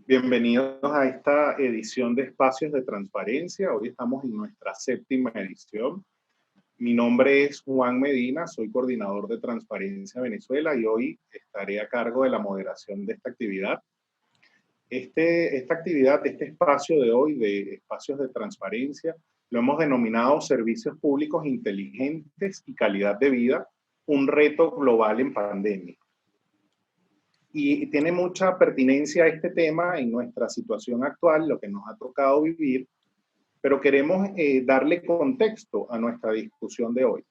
Bienvenidos a esta edición de Espacios de Transparencia. Hoy estamos en nuestra séptima edición. Mi nombre es Juan Medina, soy coordinador de Transparencia Venezuela y hoy estaré a cargo de la moderación de esta actividad. Este espacio de hoy de Espacios de Transparencia lo hemos denominado Servicios Públicos Inteligentes y Calidad de Vida, un reto global en pandemia. Y tiene mucha pertinencia este tema en nuestra situación actual, lo que nos ha tocado vivir, pero queremos darle contexto a nuestra discusión de hoy.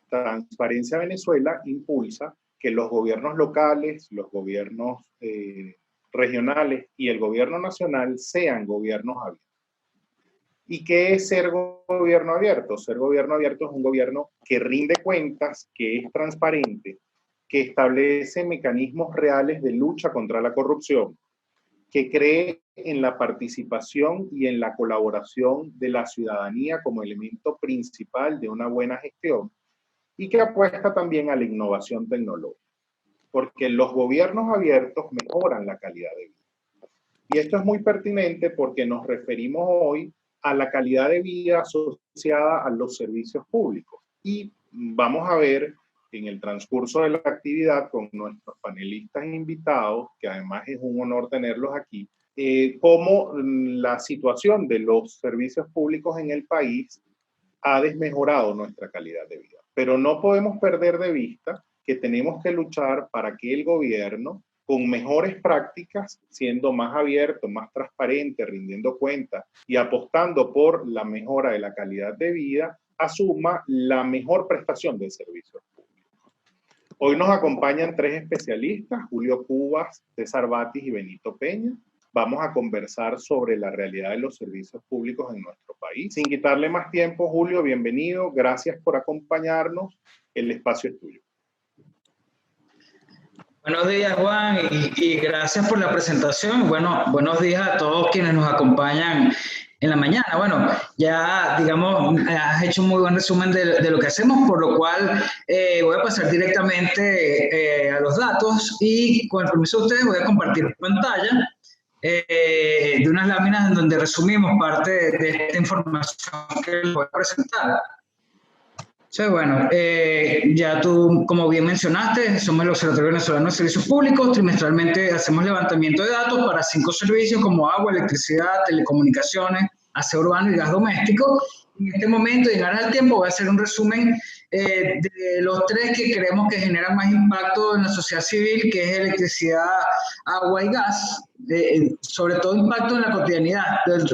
Transparencia Venezuela impulsa que los gobiernos locales, los gobiernos regionales y el gobierno nacional sean gobiernos abiertos. ¿Y qué es ser gobierno abierto? Ser gobierno abierto es un gobierno que rinde cuentas, que es transparente, que establece mecanismos reales de lucha contra la corrupción, que cree en la participación y en la colaboración de la ciudadanía como elemento principal de una buena gestión y que apuesta también a la innovación tecnológica, porque los gobiernos abiertos mejoran la calidad de vida. Y esto es muy pertinente porque nos referimos hoy a la calidad de vida asociada a los servicios públicos. Y vamos a ver en el transcurso de la actividad con nuestros panelistas invitados, que además es un honor tenerlos aquí, cómo la situación de los servicios públicos en el país ha desmejorado nuestra calidad de vida. Pero no podemos perder de vista que tenemos que luchar para que el gobierno, con mejores prácticas, siendo más abierto, más transparente, rindiendo cuentas y apostando por la mejora de la calidad de vida, asuma la mejor prestación de servicios públicos. Hoy nos acompañan tres especialistas, Julio Cubas, César Batis y Benito Peña. Vamos a conversar sobre la realidad de los servicios públicos en nuestro país. Sin quitarle más tiempo, Julio, bienvenido. Gracias por acompañarnos. El espacio es tuyo. Buenos días, Juan, y gracias por la presentación. Bueno, buenos días a todos quienes nos acompañan en la mañana. Bueno, ya, digamos, has hecho un muy buen resumen de lo que hacemos, por lo cual voy a pasar directamente a los datos y, con el permiso de ustedes, voy a compartir pantalla de unas láminas en donde resumimos parte de esta información que les voy a presentar. Sí, bueno, ya tú, como bien mencionaste, somos el Observatorio Venezolano de Servicios Públicos. Trimestralmente hacemos levantamiento de datos para 5 servicios como agua, electricidad, telecomunicaciones, aseo urbano y gas doméstico. En este momento, en Ganas del Tiempo, voy a hacer un resumen de los 3 que creemos que generan más impacto en la sociedad civil, que es electricidad, agua y gas. Sobre todo impacto en la cotidianidad.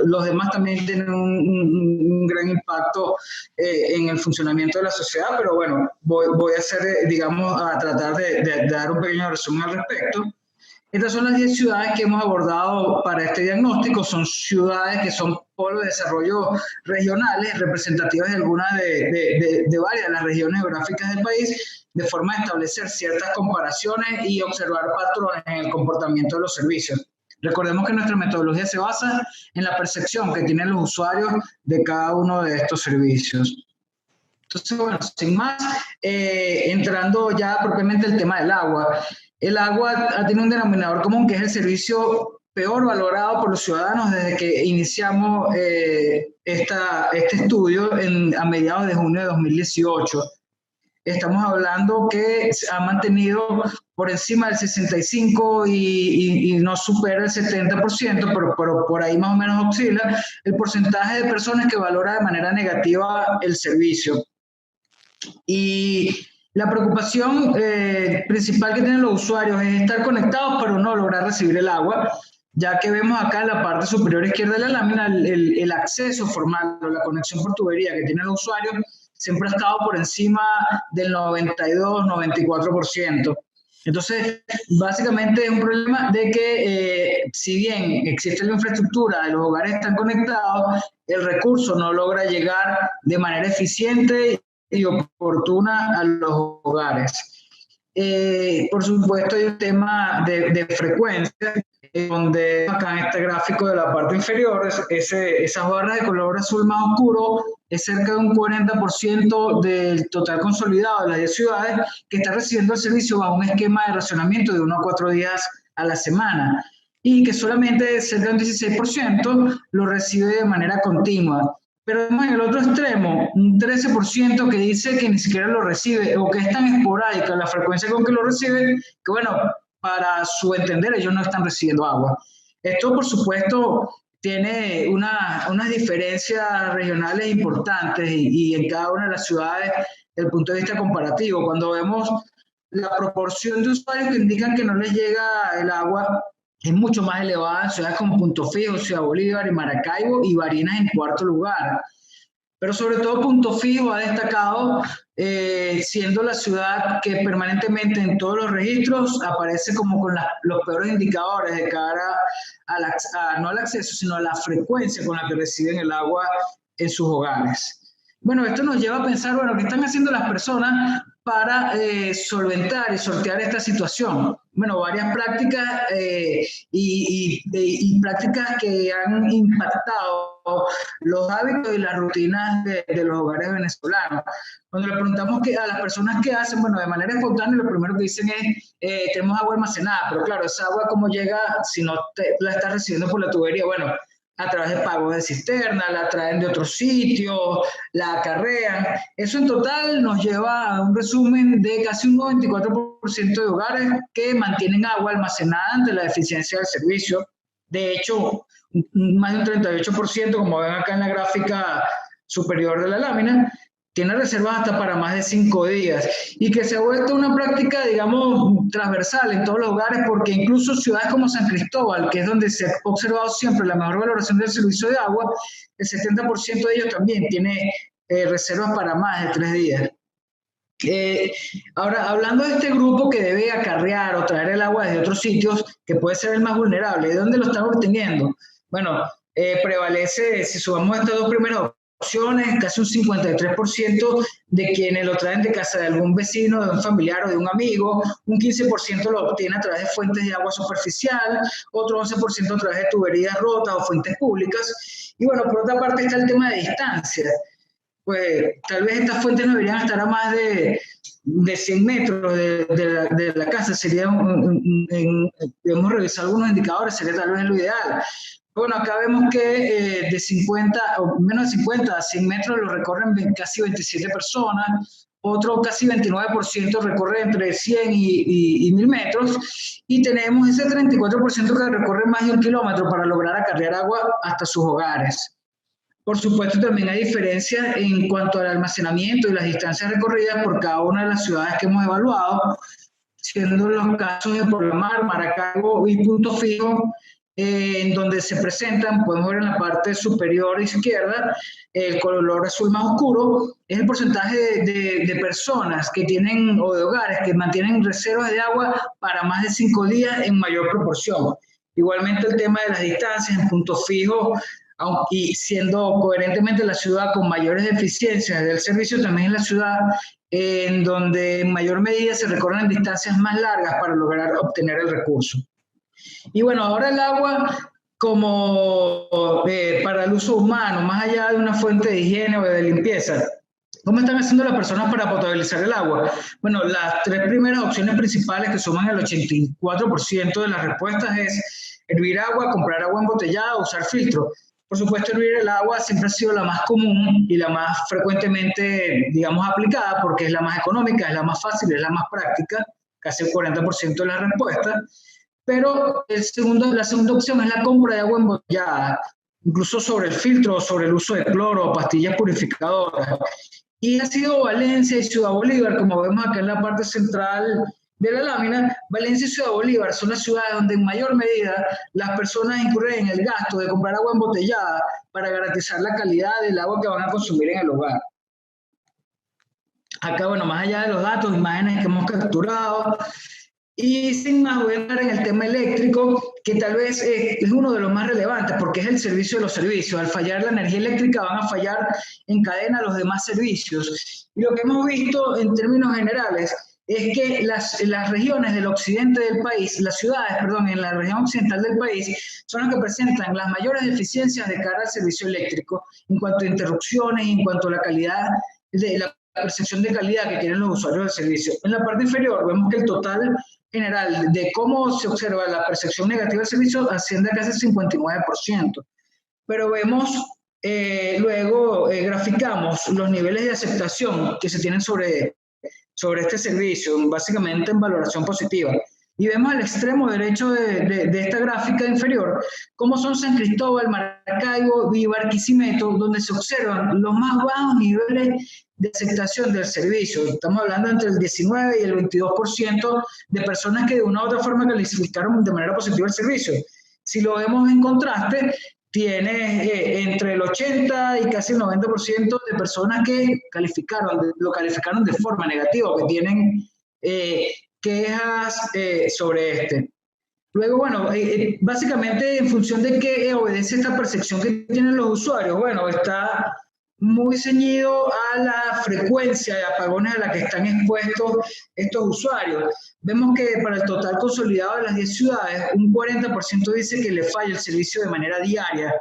Los demás también tienen un gran impacto en el funcionamiento de la sociedad, pero bueno, voy a hacer, digamos, a tratar de dar un pequeño resumen al respecto. Estas son las 10 ciudades que hemos abordado para este diagnóstico. Son ciudades que son polos de desarrollo regionales, representativas de algunas de varias de las regiones geográficas del país, de forma de establecer ciertas comparaciones y observar patrones en el comportamiento de los servicios. Recordemos que nuestra metodología se basa en la percepción que tienen los usuarios de cada uno de estos servicios. Entonces, bueno, sin más, entrando ya propiamente el tema del agua. El agua tiene un denominador común que es el servicio peor valorado por los ciudadanos desde que iniciamos este estudio a mediados de junio de 2018. Estamos hablando que se ha mantenido por encima del 65% y no supera el 70%, pero por ahí más o menos oscila el porcentaje de personas que valora de manera negativa el servicio. Y la preocupación principal que tienen los usuarios es estar conectados pero no lograr recibir el agua, ya que vemos acá en la parte superior izquierda de la lámina el acceso formal o la conexión por tubería que tienen los usuarios siempre ha estado por encima del 92-94%. Entonces, básicamente es un problema de que si bien existe la infraestructura, los hogares están conectados, el recurso no logra llegar de manera eficiente y oportuna a los hogares. Por supuesto, hay un tema de frecuencia, donde acá en este gráfico de la parte inferior, esas barras de color azul más oscuro, es cerca de un 40% del total consolidado de las 10 ciudades que está recibiendo el servicio bajo un esquema de racionamiento de 1 a 4 días a la semana. y que solamente cerca de un 16% lo recibe de manera continua. Pero vemos en el otro extremo un 13% que dice que ni siquiera lo recibe o que es tan esporádica la frecuencia con que lo recibe que, bueno, para su entender ellos no están recibiendo agua. Esto, por supuesto, tiene unas diferencias regionales importantes y en cada una de las ciudades desde el punto de vista comparativo. Cuando vemos la proporción de usuarios que indican que no les llega el agua es mucho más elevada en ciudades como Punto Fijo, Ciudad Bolívar y Maracaibo, y Barinas en cuarto lugar. Pero sobre todo Punto Fijo ha destacado, siendo la ciudad que permanentemente en todos los registros aparece como con los peores indicadores de cara no al acceso, sino a la frecuencia con la que reciben el agua en sus hogares. Bueno, esto nos lleva a pensar, bueno, ¿qué están haciendo las personas para solventar y sortear esta situación? Bueno, varias prácticas y prácticas que han impactado los hábitos y las rutinas de los hogares venezolanos. Cuando le preguntamos a las personas qué hacen, bueno, de manera espontánea lo primero que dicen es tenemos agua almacenada, pero claro, esa agua cómo llega si no la estás recibiendo por la tubería. Bueno, a través de pagos de cisterna, la traen de otros sitios, la acarrean. Eso en total nos lleva a un resumen de casi un 94% de hogares que mantienen agua almacenada ante la deficiencia del servicio. De hecho, más de un 38%, como ven acá en la gráfica superior de la lámina, tiene reservas hasta para más de 5 días y que se ha vuelto una práctica, digamos, transversal en todos los hogares, porque incluso ciudades como San Cristóbal, que es donde se ha observado siempre la mejor valoración del servicio de agua, el 70% de ellos también tiene reservas para más de 3 días. Ahora, hablando de este grupo que debe acarrear o traer el agua desde otros sitios, que puede ser el más vulnerable, ¿de dónde lo están obteniendo? Bueno, prevalece, si sumamos estas dos primeras opciones, casi un 53% de quienes lo traen de casa de algún vecino, de un familiar o de un amigo, un 15% lo obtiene a través de fuentes de agua superficial, otro 11% a través de tuberías rotas o fuentes públicas. Y bueno, por otra parte está el tema de distancia. Pues tal vez estas fuentes no deberían estar a más de 100 metros de la casa. Sería, debemos revisar algunos indicadores, sería tal vez lo ideal. Bueno, acá vemos que de 50 o menos de 50 a 100 metros lo recorren casi 27 personas, otro casi 29% recorre entre 100 y 1000 metros, y tenemos ese 34% que recorre más de 1 kilómetro para lograr acarrear agua hasta sus hogares. Por supuesto, también hay diferencias en cuanto al almacenamiento y las distancias recorridas por cada una de las ciudades que hemos evaluado, siendo los casos de Porlamar, Maracaibo y Punto Fijo, en donde se presentan, podemos ver en la parte superior izquierda, el color azul más oscuro, es el porcentaje de personas que tienen, o de hogares que mantienen reservas de agua para más de 5 días en mayor proporción. Igualmente el tema de las distancias en Punto Fijo, y siendo coherentemente la ciudad con mayores deficiencias del servicio, también es la ciudad en donde en mayor medida se recorren distancias más largas para lograr obtener el recurso. Y bueno, ahora el agua como para el uso humano, más allá de una fuente de higiene o de limpieza. ¿Cómo están haciendo las personas para potabilizar el agua? Bueno, las 3 primeras opciones principales que suman el 84% de las respuestas es hervir agua, comprar agua embotellada o usar filtro. Por supuesto, hervir el agua siempre ha sido la más común y la más frecuentemente, digamos, aplicada porque es la más económica, es la más fácil, es la más práctica, casi el 40% de las respuestas. Pero la segunda opción es la compra de agua embotellada, incluso sobre el filtro o sobre el uso de cloro o pastillas purificadoras. Y ha sido Valencia y Ciudad Bolívar, como vemos acá en la parte central de la lámina. Valencia y Ciudad Bolívar son las ciudades donde en mayor medida las personas incurren en el gasto de comprar agua embotellada para garantizar la calidad del agua que van a consumir en el hogar. Acá, bueno, más allá de los datos, imágenes que hemos capturado, y sin más voy a entrar en el tema eléctrico, que tal vez es uno de los más relevantes, porque es el servicio de los servicios. Al fallar la energía eléctrica van a fallar en cadena los demás servicios. Y lo que hemos visto en términos generales es que las regiones del occidente del país, las ciudades, perdón, en la región occidental del país, son las que presentan las mayores deficiencias de cara al servicio eléctrico, en cuanto a interrupciones, en cuanto a la calidad de la percepción de calidad que tienen los usuarios del servicio. En la parte inferior vemos que el total general de cómo se observa la percepción negativa del servicio asciende a casi el 59%. Pero vemos, luego graficamos los niveles de aceptación que se tienen sobre este servicio, básicamente en valoración positiva. Y vemos al extremo derecho de esta gráfica inferior cómo son San Cristóbal, Maracaibo y Barquisimeto, donde se observan los más bajos niveles de aceptación del servicio. Estamos hablando entre el 19 y el 22% de personas que de una u otra forma calificaron de manera positiva el servicio. Si lo vemos en contraste, tiene entre el 80 y casi el 90% de personas que lo calificaron de forma negativa, que tienen quejas sobre este. Luego, bueno, básicamente en función de qué obedece esta percepción que tienen los usuarios, bueno, está muy ceñido a la frecuencia de apagones a la que están expuestos estos usuarios. Vemos que para el total consolidado de las 10 ciudades, un 40% dice que le falla el servicio de manera diaria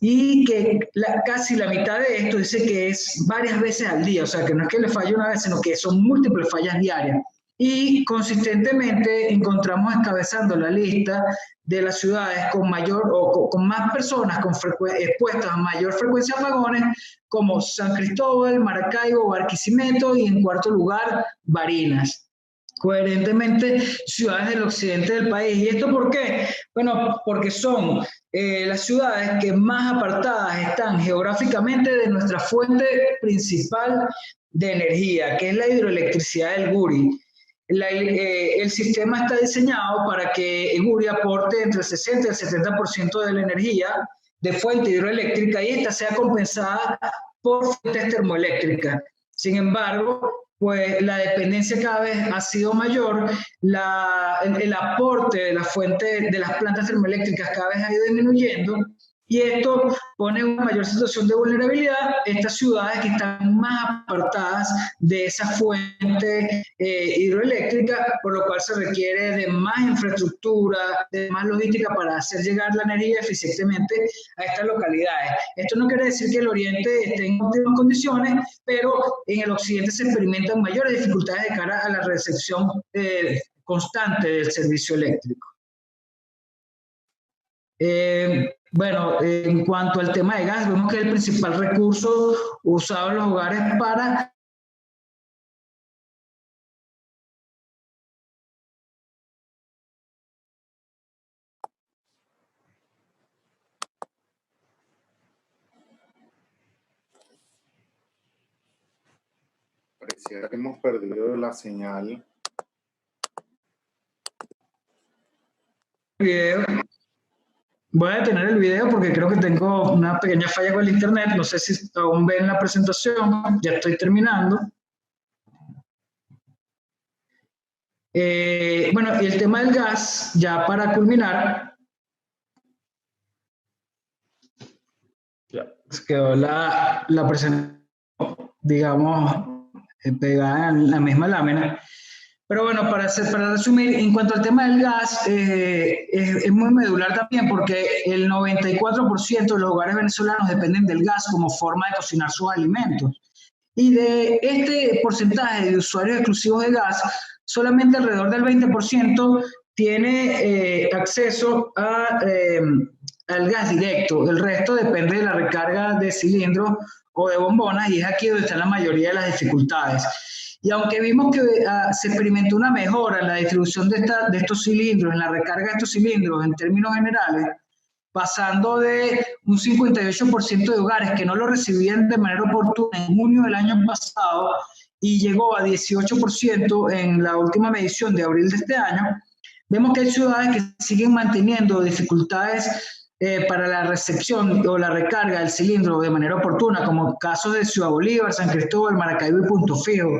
y que casi la mitad de esto dice que es varias veces al día, o sea, que no es que le falle una vez, sino que son múltiples fallas diarias. Y consistentemente encontramos encabezando la lista de las ciudades con mayor o con más personas expuestas a mayor frecuencia de apagones, como San Cristóbal, Maracaibo, Barquisimeto y en cuarto lugar, Barinas. Coherentemente, ciudades del occidente del país. ¿Y esto por qué? Bueno, porque son las ciudades que más apartadas están geográficamente de nuestra fuente principal de energía, que es la hidroelectricidad del Guri. El sistema está diseñado para que el Guri aporte entre el 60 y el 70% de la energía de fuente hidroeléctrica y esta sea compensada por fuentes termoeléctricas. Sin embargo, pues la dependencia cada vez ha sido mayor, el aporte de las fuentes de las plantas termoeléctricas cada vez ha ido disminuyendo y esto pone una mayor situación de vulnerabilidad estas ciudades que están más apartadas de esa fuente hidroeléctrica, por lo cual se requiere de más infraestructura, de más logística para hacer llegar la energía eficientemente a estas localidades. Esto no quiere decir que el oriente esté en óptimas condiciones, pero en el occidente se experimentan mayores dificultades de cara a la recepción constante del servicio eléctrico. Bueno, en cuanto al tema de gas, vemos que es el principal recurso usado en los hogares para Pareciera que hemos perdido la señal. video. Voy a detener el video porque creo que tengo una pequeña falla con el internet. No sé si aún ven la presentación. Ya estoy terminando. Bueno, y el tema del gas, ya para culminar. Ya quedó la presentación, digamos, pegada en la misma lámina. Pero bueno, para resumir, en cuanto al tema del gas, es muy medular también porque el 94% de los hogares venezolanos dependen del gas como forma de cocinar sus alimentos. Y de este porcentaje de usuarios exclusivos de gas, solamente alrededor del 20% tiene acceso al gas directo. El resto depende de la recarga de cilindros o de bombonas y es aquí donde están la mayoría de las dificultades. Y aunque vimos que se experimentó una mejora en la distribución de estos cilindros, en la recarga de estos cilindros en términos generales, pasando de un 58% de hogares que no lo recibían de manera oportuna en junio del año pasado y llegó a 18% en la última medición de abril de este año, vemos que hay ciudades que siguen manteniendo dificultades para la recepción o la recarga del cilindro de manera oportuna, como casos de Ciudad Bolívar, San Cristóbal, Maracaibo y Punto Fijo.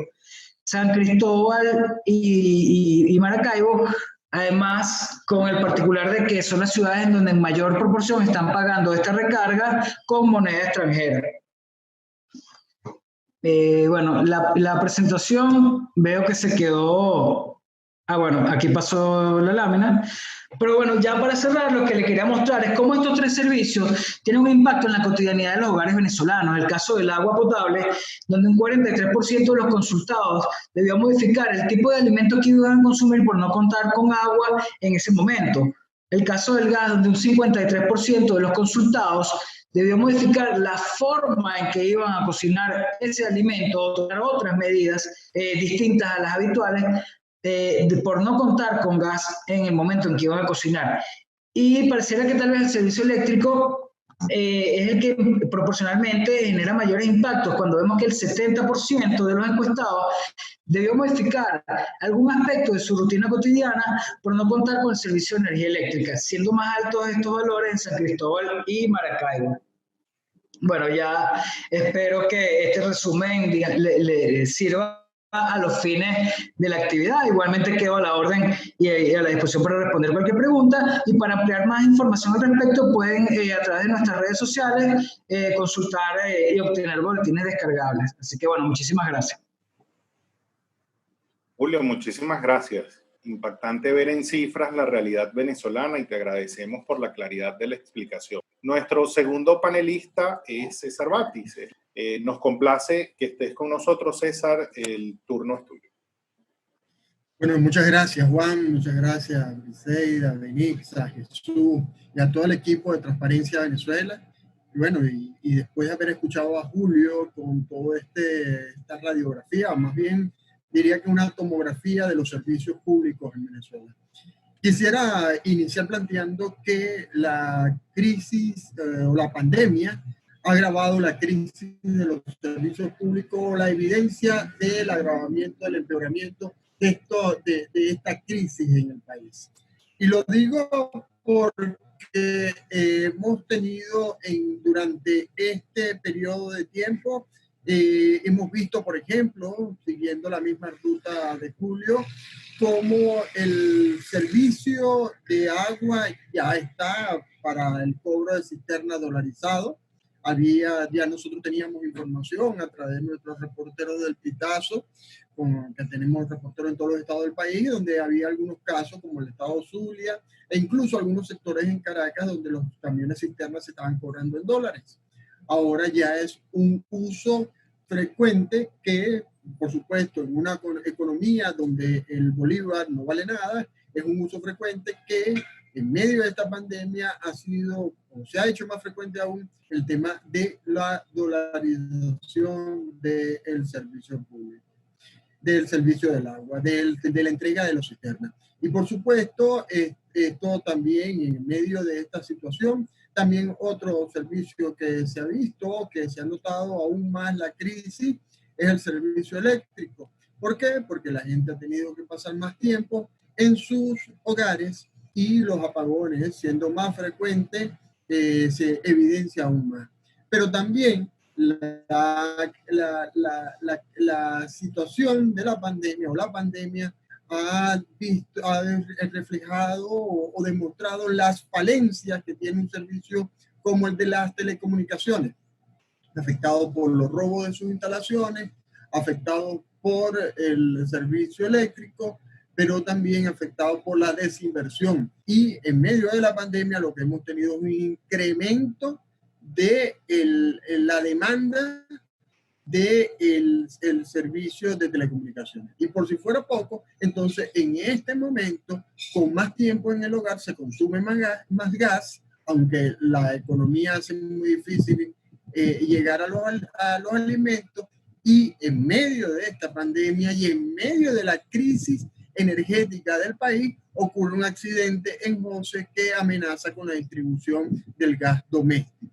San Cristóbal y Maracaibo, además, con el particular de que son las ciudades en donde en mayor proporción están pagando esta recarga con moneda extranjera. Bueno, la presentación veo que se quedó... bueno, aquí pasó la lámina. Pero bueno, ya para cerrar, lo que le quería mostrar es cómo estos tres servicios tienen un impacto en la cotidianidad de los hogares venezolanos. El caso del agua potable, donde un 43% de los consultados debió modificar el tipo de alimentos que iban a consumir por no contar con agua en ese momento. El caso del gas, donde un 53% de los consultados debió modificar la forma en que iban a cocinar ese alimento o tomar otras medidas distintas a las habituales por no contar con gas en el momento en que iban a cocinar. Y pareciera que tal vez el servicio eléctrico es el que proporcionalmente genera mayores impactos, cuando vemos que el 70% de los encuestados debió modificar algún aspecto de su rutina cotidiana por no contar con el servicio de energía eléctrica, siendo más altos estos valores en San Cristóbal y Maracaibo. Bueno, ya espero que este resumen le sirva a los fines de la actividad. Igualmente quedo a la orden y a la disposición para responder cualquier pregunta, y para ampliar más información al respecto pueden a través de nuestras redes sociales consultar y obtener boletines descargables. Así que bueno, muchísimas gracias. Julio, muchísimas gracias. Impactante ver en cifras la realidad venezolana y te agradecemos por la claridad de la explicación. Nuestro segundo panelista es César Batis. Nos complace que estés con nosotros, César. El turno es tuyo. Bueno, muchas gracias, Juan. Muchas gracias a Briseida, a Benixa, a Jesús y a todo el equipo de Transparencia Venezuela. Y bueno, y después de haber escuchado a Julio con toda esta radiografía, más bien diría que una tomografía de los servicios públicos en Venezuela. Quisiera iniciar planteando que la crisis o la pandemia ha agravado la crisis de los servicios públicos, la evidencia del agravamiento, del empeoramiento de esta crisis en el país. Y lo digo porque hemos tenido durante este periodo de tiempo, hemos visto, por ejemplo, siguiendo la misma ruta de Julio, como el servicio de agua ya está para el cobro de cisterna dolarizado. Ya nosotros teníamos información a través de nuestros reporteros del Pitazo, que tenemos reporteros en todos los estados del país, donde había algunos casos como el estado Zulia, e incluso algunos sectores en Caracas donde los camiones cisternas se estaban cobrando en dólares. Ahora ya es un uso frecuente que, por supuesto, en una economía donde el bolívar no vale nada, es un uso frecuente que en medio de esta pandemia ha sido, o se ha hecho más frecuente aún, el tema de la dolarización del servicio público, del servicio del agua, de la entrega de los cisternas. Y por supuesto, esto también en medio de esta situación, también otro servicio que se ha visto, que se ha notado aún más la crisis, es el servicio eléctrico. ¿Por qué? Porque la gente ha tenido que pasar más tiempo en sus hogares y los apagones, siendo más frecuentes, se evidencia aún más. Pero también la situación de la pandemia o la pandemia ha reflejado o demostrado las falencias que tiene un servicio como el de las telecomunicaciones, afectado por los robos de sus instalaciones, afectado por el servicio eléctrico, pero también afectado por la desinversión. Y en medio de la pandemia lo que hemos tenido es un incremento de la demanda del servicio de telecomunicaciones. Y por si fuera poco, entonces en este momento, con más tiempo en el hogar, se consume más gas, aunque la economía hace muy difícil llegar a los alimentos, y en medio de esta pandemia y en medio de la crisis energética del país, ocurre un accidente en José que amenaza con la distribución del gas doméstico.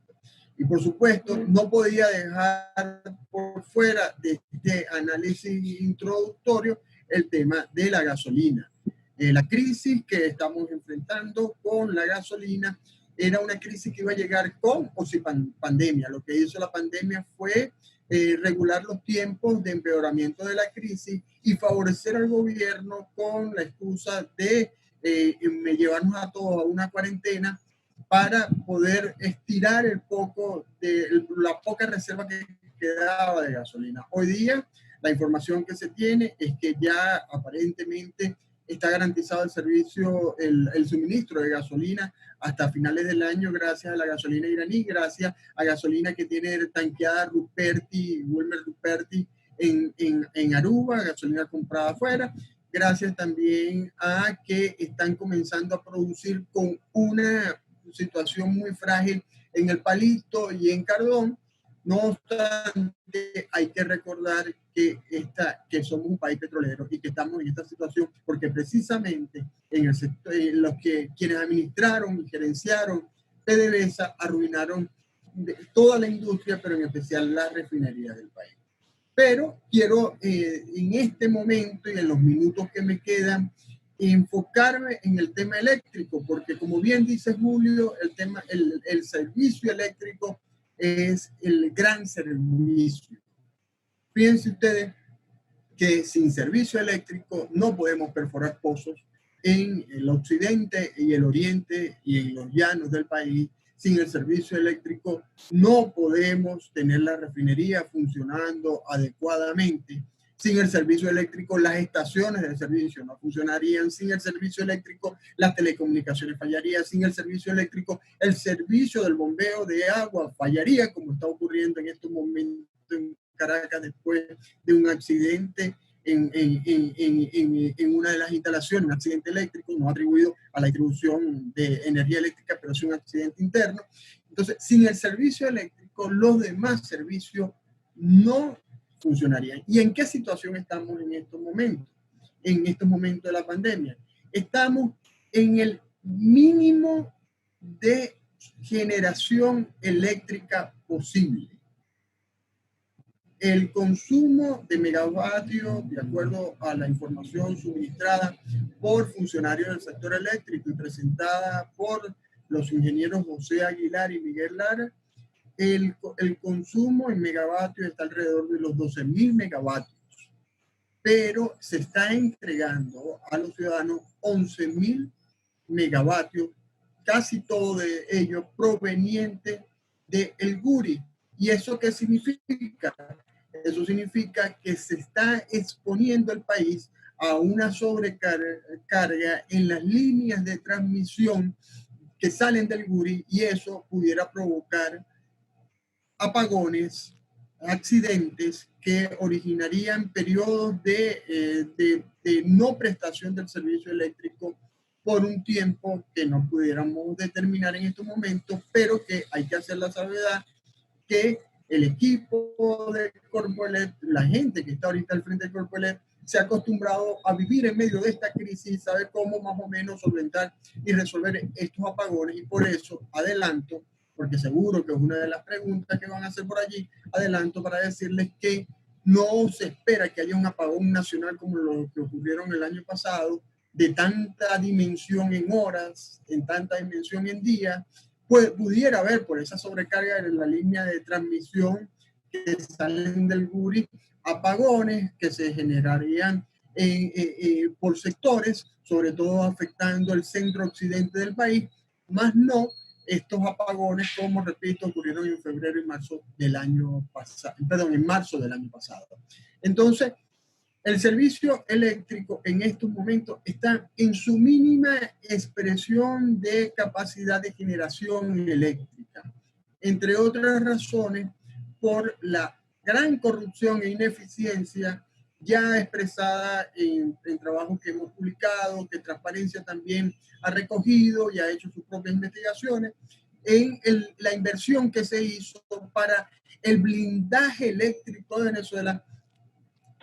Y por supuesto, no podía dejar por fuera de este análisis introductorio el tema de la gasolina. La crisis que estamos enfrentando con la gasolina era una crisis que iba a llegar con o sin pandemia. Lo que hizo la pandemia fue regular los tiempos de empeoramiento de la crisis y favorecer al gobierno con la excusa de llevarnos a todos a una cuarentena para poder estirar la poca reserva que quedaba de gasolina. Hoy día la información que se tiene es que ya aparentemente está garantizado el servicio, el suministro de gasolina hasta finales del año gracias a la gasolina iraní, gracias a gasolina que tiene tanqueada Wilmer Ruperti en Aruba, gasolina comprada afuera, gracias también a que están comenzando a producir con una situación muy frágil en El Palito y en Cardón. No obstante, hay que recordar que somos un país petrolero y que estamos en esta situación porque precisamente en el sector, quienes administraron y gerenciaron PDVSA arruinaron toda la industria, pero en especial las refinerías del país. Pero quiero en este momento y en los minutos que me quedan enfocarme en el tema eléctrico, porque como bien dice Julio, el servicio eléctrico es el gran servicio. Fíjense ustedes que sin servicio eléctrico no podemos perforar pozos en el occidente y el oriente y en los llanos del país. Sin el servicio eléctrico no podemos tener la refinería funcionando adecuadamente. Sin el servicio eléctrico, las estaciones de servicio no funcionarían. Sin el servicio eléctrico, las telecomunicaciones fallarían. Sin el servicio eléctrico, el servicio del bombeo de agua fallaría, como está ocurriendo en estos momentos en Caracas después de un accidente en una de las instalaciones, un accidente eléctrico no atribuido a la distribución de energía eléctrica, pero es un accidente interno. Entonces, sin el servicio eléctrico, los demás servicios no funcionarían. ¿Y en qué situación estamos en estos momentos? En estos momentos de la pandemia. Estamos en el mínimo de generación eléctrica posible. El consumo de megavatios, de acuerdo a la información suministrada por funcionarios del sector eléctrico y presentada por los ingenieros José Aguilar y Miguel Lara, el consumo en megavatios está alrededor de los 12.000 megavatios, pero se está entregando a los ciudadanos 11.000 megavatios, casi todo de ello proveniente del Guri. ¿Y eso qué significa? Eso significa que se está exponiendo el país a una sobrecarga en las líneas de transmisión que salen del Guri, y eso pudiera provocar apagones, accidentes que originarían periodos de no prestación del servicio eléctrico por un tiempo que no pudiéramos determinar en estos momentos, pero que hay que hacer la salvedad que el equipo de Corpoelec, la gente que está ahorita al frente de Corpoelec, se ha acostumbrado a vivir en medio de esta crisis, sabe cómo más o menos solventar y resolver estos apagones, y por eso adelanto, porque seguro que es una de las preguntas que van a hacer por allí, adelanto para decirles que no se espera que haya un apagón nacional como lo que ocurrieron el año pasado, de tanta dimensión en horas, en tanta dimensión en días. Pues pudiera haber por esa sobrecarga en la línea de transmisión que salen del Guri, apagones que se generarían por sectores, sobre todo afectando el centro occidente del país, más no estos apagones, como repito, ocurrieron en febrero y marzo del año pasado, perdón, en marzo del año pasado. Entonces, el servicio eléctrico en estos momentos está en su mínima expresión de capacidad de generación eléctrica, entre otras razones por la gran corrupción e ineficiencia ya expresada en trabajos que hemos publicado, que Transparencia también ha recogido y ha hecho sus propias investigaciones, en la inversión que se hizo para el blindaje eléctrico de Venezuela,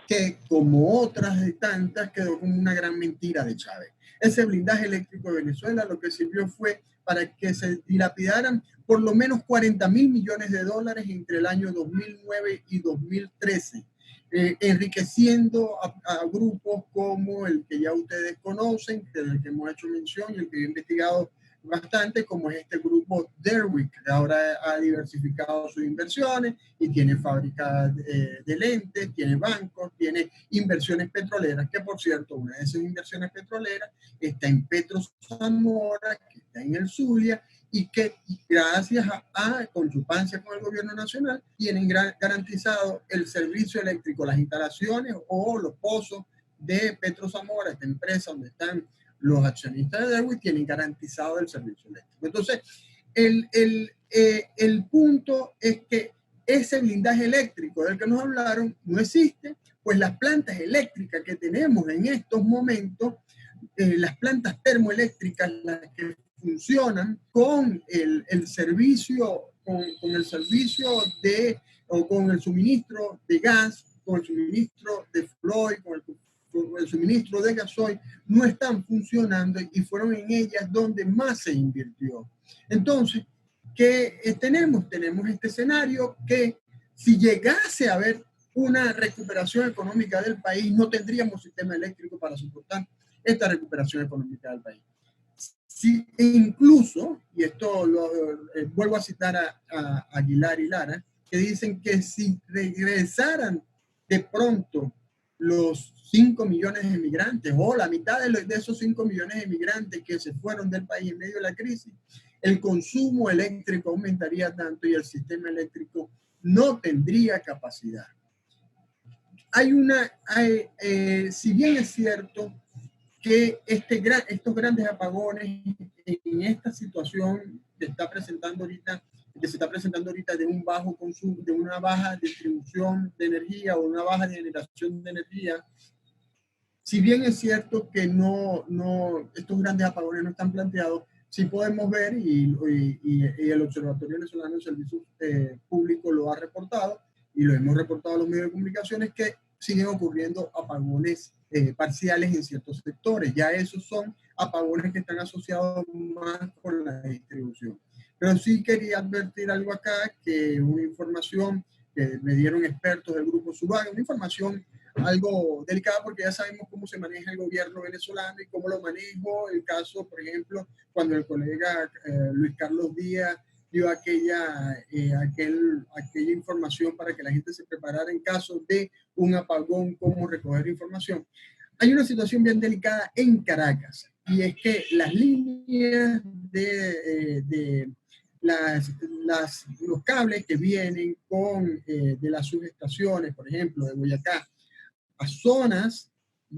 que como otras de tantas quedó como una gran mentira de Chávez. Ese blindaje eléctrico de Venezuela lo que sirvió fue para que se dilapidaran por lo menos 40.000 millones de dólares entre el año 2009 y 2013, enriqueciendo a grupos como el que ya ustedes conocen, del que hemos hecho mención y el que he investigado bastante, como es este grupo Derwick, que ahora ha diversificado sus inversiones y tiene fábricas de lentes, tiene bancos, tiene inversiones petroleras, que por cierto, una de esas inversiones petroleras está en Petro Zamora, que está en el Zulia, y que gracias a conchupancia con el gobierno nacional tienen garantizado el servicio eléctrico, las instalaciones o los pozos de Petro Zamora, esta empresa donde están los accionistas de Derwent, tienen garantizado el servicio eléctrico. Entonces, el punto es que ese blindaje eléctrico del que nos hablaron no existe, pues las plantas eléctricas que tenemos en estos momentos, las plantas termoeléctricas, las que funcionan con el servicio, con el servicio de, o con el suministro de gas, con el suministro de fluid, con el suministro de gasoil, no están funcionando y fueron en ellas donde más se invirtió. Entonces, ¿qué tenemos? Tenemos este escenario que si llegase a haber una recuperación económica del país, no tendríamos sistema eléctrico para soportar esta recuperación económica del país. Si, e incluso, y esto lo vuelvo a citar a Aguilar y Lara, que dicen que si regresaran de pronto los 5 millones de migrantes o la mitad de esos 5 millones de migrantes que se fueron del país en medio de la crisis, el consumo eléctrico aumentaría tanto y el sistema eléctrico no tendría capacidad. Si bien es cierto que estos grandes apagones en esta situación que se está presentando ahorita de un bajo consumo, de una baja distribución de energía o una baja generación de energía, si bien es cierto que estos grandes apagones no están planteados, sí podemos ver, y el Observatorio Venezolano de Servicios Públicos lo ha reportado, y lo hemos reportado a los medios de comunicaciones, que siguen ocurriendo apagones parciales en ciertos sectores. Ya esos son apagones que están asociados más con la distribución. Pero sí quería advertir algo acá, que una información que me dieron expertos del Grupo Subaga, una información algo delicada porque ya sabemos cómo se maneja el gobierno venezolano y cómo lo manejo. El caso, por ejemplo, cuando el colega Luis Carlos Díaz dio aquella información para que la gente se preparara en caso de un apagón, cómo recoger información. Hay una situación bien delicada en Caracas, y es que las líneas los cables que vienen de las subestaciones, por ejemplo, de Boyacá, a zonas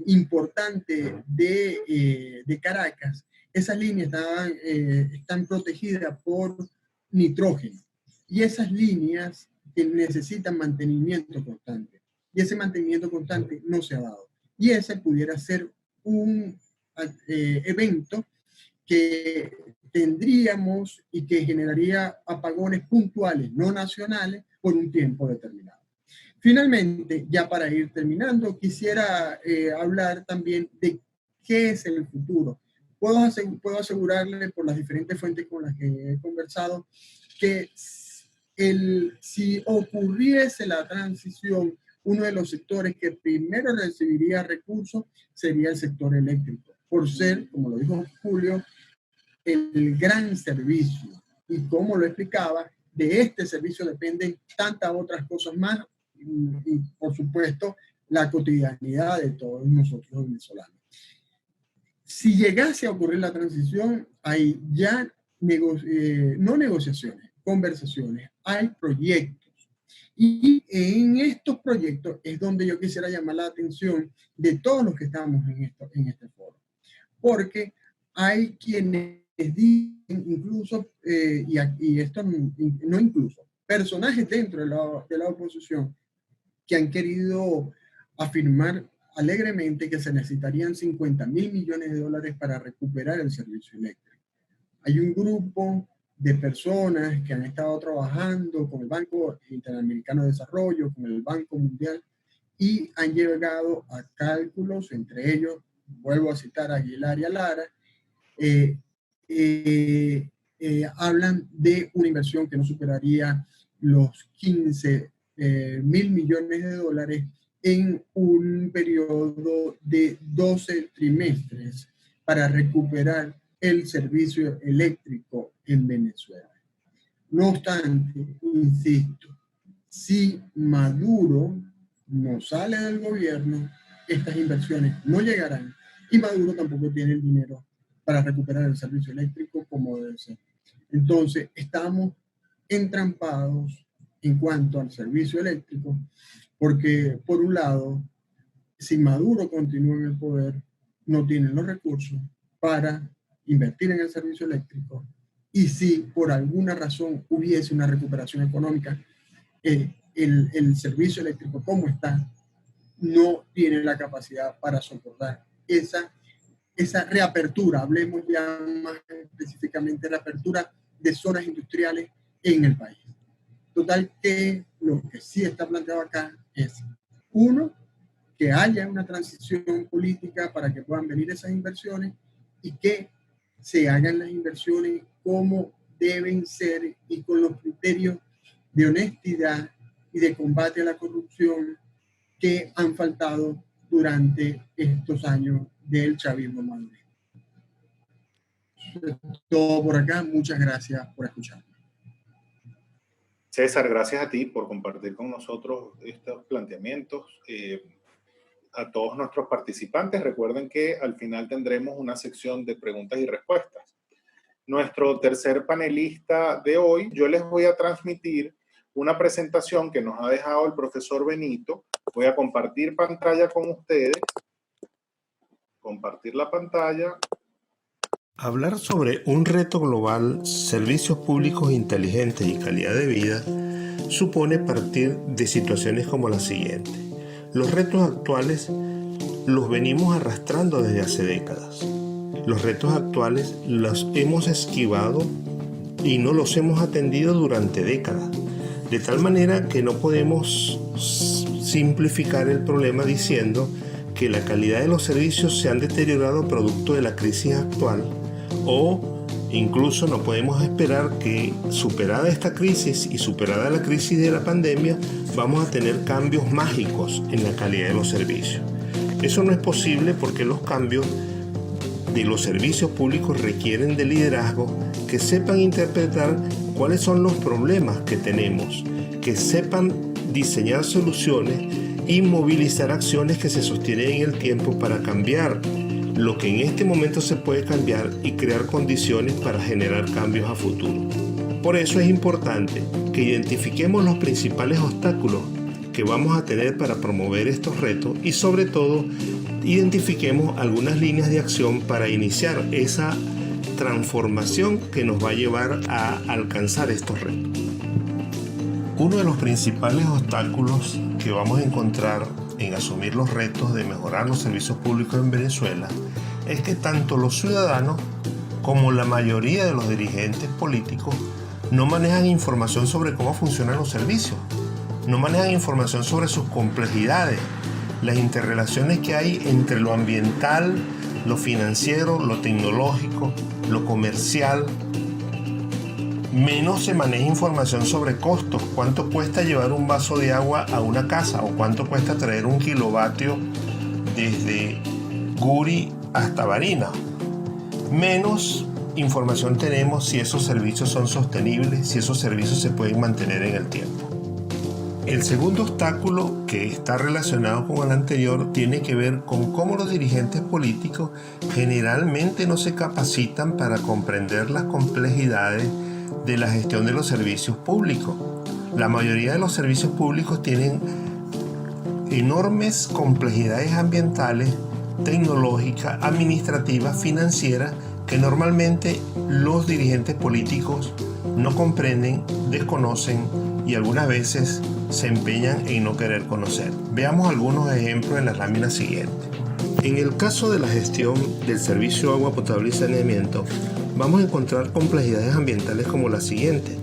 importantes de Caracas, esas líneas están protegidas por nitrógeno, y esas líneas que necesitan mantenimiento constante, y ese mantenimiento constante no se ha dado, y ese pudiera ser un evento que tendríamos y que generaría apagones puntuales, no nacionales, por un tiempo determinado. Finalmente, ya para ir terminando, quisiera hablar también de qué es el futuro. Puedo asegurarle por las diferentes fuentes con las que he conversado que si ocurriese la transición, uno de los sectores que primero recibiría recursos sería el sector eléctrico, por ser, como lo dijo Julio, el gran servicio. Y como lo explicaba, de este servicio dependen tantas otras cosas más, y por supuesto la cotidianidad de todos nosotros venezolanos. Si llegase a ocurrir la transición, hay ya no negociaciones, conversaciones, hay proyectos. Y en estos proyectos es donde yo quisiera llamar la atención de todos los que estamos en este foro. Porque hay quienes dicen, incluso, y esto no incluso, personajes dentro de la oposición que han querido afirmar alegremente que se necesitarían 50.000 millones de dólares para recuperar el servicio eléctrico. Hay un grupo de personas que han estado trabajando con el Banco Interamericano de Desarrollo, con el Banco Mundial, y han llegado a cálculos, entre ellos, vuelvo a citar a Aguilar y a Lara, hablan de una inversión que no superaría los 15.000 millones de dólares en un periodo de 12 trimestres para recuperar el servicio eléctrico en Venezuela. No obstante, insisto, si Maduro no sale del gobierno, estas inversiones no llegarán, y Maduro tampoco tiene el dinero para recuperar el servicio eléctrico como debe ser. Entonces, estamos entrampados en cuanto al servicio eléctrico, porque por un lado, si Maduro continúa en el poder, no tienen los recursos para invertir en el servicio eléctrico, y si por alguna razón hubiese una recuperación económica, el servicio eléctrico como está, no tiene la capacidad para soportar esa reapertura. Hablemos ya más específicamente de reapertura de zonas industriales en el país. Total que lo que sí está planteado acá es, uno, que haya una transición política para que puedan venir esas inversiones y que se hagan las inversiones como deben ser y con los criterios de honestidad y de combate a la corrupción que han faltado durante estos años del chavismo maduro. Todo por acá. Muchas gracias por escucharme. César, gracias a ti por compartir con nosotros estos planteamientos. A todos nuestros participantes, recuerden que al final tendremos una sección de preguntas y respuestas. Nuestro tercer panelista de hoy, yo les voy a transmitir una presentación que nos ha dejado el profesor Benito. Voy a compartir pantalla con ustedes. Compartir la pantalla. Hablar sobre un reto global, servicios públicos inteligentes y calidad de vida, supone partir de situaciones como la siguiente. Los retos actuales los venimos arrastrando desde hace décadas. Los retos actuales los hemos esquivado y no los hemos atendido durante décadas. De tal manera que no podemos simplificar el problema diciendo que la calidad de los servicios se han deteriorado producto de la crisis actual, o incluso no podemos esperar que, superada esta crisis y superada la crisis de la pandemia, vamos a tener cambios mágicos en la calidad de los servicios. Eso no es posible porque los cambios de los servicios públicos requieren de liderazgo que sepan interpretar cuáles son los problemas que tenemos, que sepan diseñar soluciones y movilizar acciones que se sostienen en el tiempo para cambiar lo que en este momento se puede cambiar y crear condiciones para generar cambios a futuro. Por eso es importante que identifiquemos los principales obstáculos que vamos a tener para promover estos retos y sobre todo identifiquemos algunas líneas de acción para iniciar esa transformación que nos va a llevar a alcanzar estos retos. Uno de los principales obstáculos que vamos a encontrar en asumir los retos de mejorar los servicios públicos en Venezuela es que tanto los ciudadanos como la mayoría de los dirigentes políticos no manejan información sobre cómo funcionan los servicios, no manejan información sobre sus complejidades, las interrelaciones que hay entre lo ambiental, lo financiero, lo tecnológico, lo comercial. Menos se maneja información sobre costos, cuánto cuesta llevar un vaso de agua a una casa o cuánto cuesta traer un kilovatio desde Guri hasta Barinas. Menos información tenemos si esos servicios son sostenibles, si esos servicios se pueden mantener en el tiempo. El segundo obstáculo, que está relacionado con el anterior, tiene que ver con cómo los dirigentes políticos generalmente no se capacitan para comprender las complejidades de la gestión de los servicios públicos. La mayoría de los servicios públicos tienen enormes complejidades ambientales, tecnológicas, administrativas, financieras, que normalmente los dirigentes políticos no comprenden, desconocen y algunas veces se empeñan en no querer conocer. Veamos algunos ejemplos en las láminas siguientes. En el caso de la gestión del servicio agua potable y saneamiento, vamos a encontrar complejidades ambientales como la siguiente.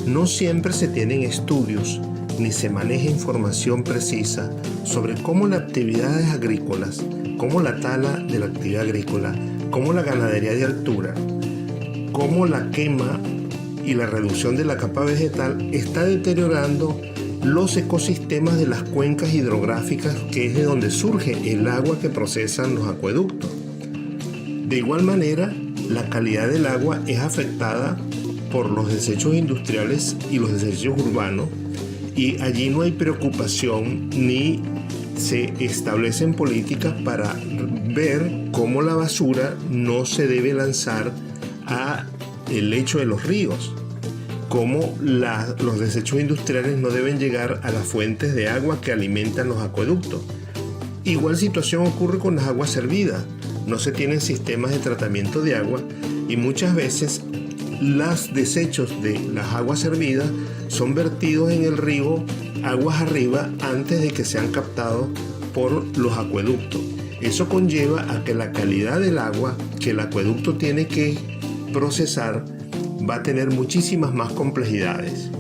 No siempre se tienen estudios ni se maneja información precisa sobre cómo las actividades agrícolas, cómo la tala de la actividad agrícola, cómo la ganadería de altura, cómo la quema y la reducción de la capa vegetal está deteriorando los ecosistemas de las cuencas hidrográficas, que es de donde surge el agua que procesan los acueductos. De igual manera, la calidad del agua es afectada por los desechos industriales y los desechos urbanos, y allí no hay preocupación ni se establecen políticas para ver cómo la basura no se debe lanzar a el lecho de los ríos, cómo los desechos industriales no deben llegar a las fuentes de agua que alimentan los acueductos. Igual situación ocurre con las aguas servidas. No se tienen sistemas de tratamiento de agua y muchas veces los desechos de las aguas servidas son vertidos en el río aguas arriba antes de que sean captados por los acueductos. Eso conlleva a que la calidad del agua que el acueducto tiene que procesar va a tener muchísimas más complejidades.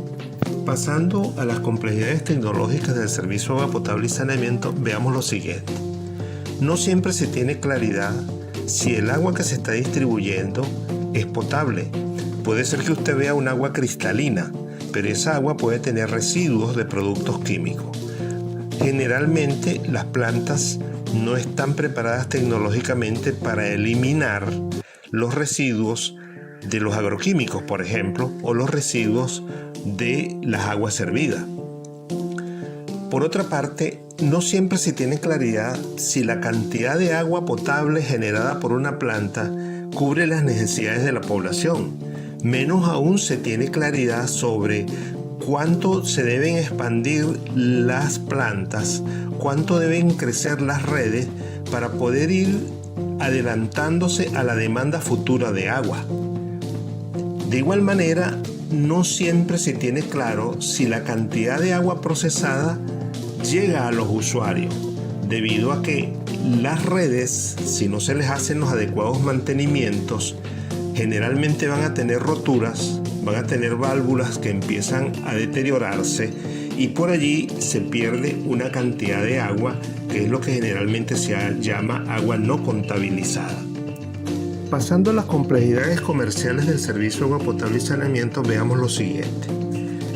Pasando a las complejidades tecnológicas del servicio de agua potable y saneamiento, veamos lo siguiente. No siempre se tiene claridad si el agua que se está distribuyendo es potable. Puede ser que usted vea un agua cristalina, pero esa agua puede tener residuos de productos químicos. Generalmente las plantas no están preparadas tecnológicamente para eliminar los residuos de los agroquímicos, por ejemplo, o los residuos de las aguas servidas. Por otra parte, no siempre se tiene claridad si la cantidad de agua potable generada por una planta cubre las necesidades de la población. Menos aún se tiene claridad sobre cuánto se deben expandir las plantas, cuánto deben crecer las redes para poder ir adelantándose a la demanda futura de agua. De igual manera, no siempre se tiene claro si la cantidad de agua procesada llega a los usuarios, debido a que las redes, si no se les hacen los adecuados mantenimientos, generalmente van a tener roturas, van a tener válvulas que empiezan a deteriorarse y por allí se pierde una cantidad de agua que es lo que generalmente se llama agua no contabilizada. Pasando a las complejidades comerciales del servicio de agua potable y saneamiento, veamos lo siguiente.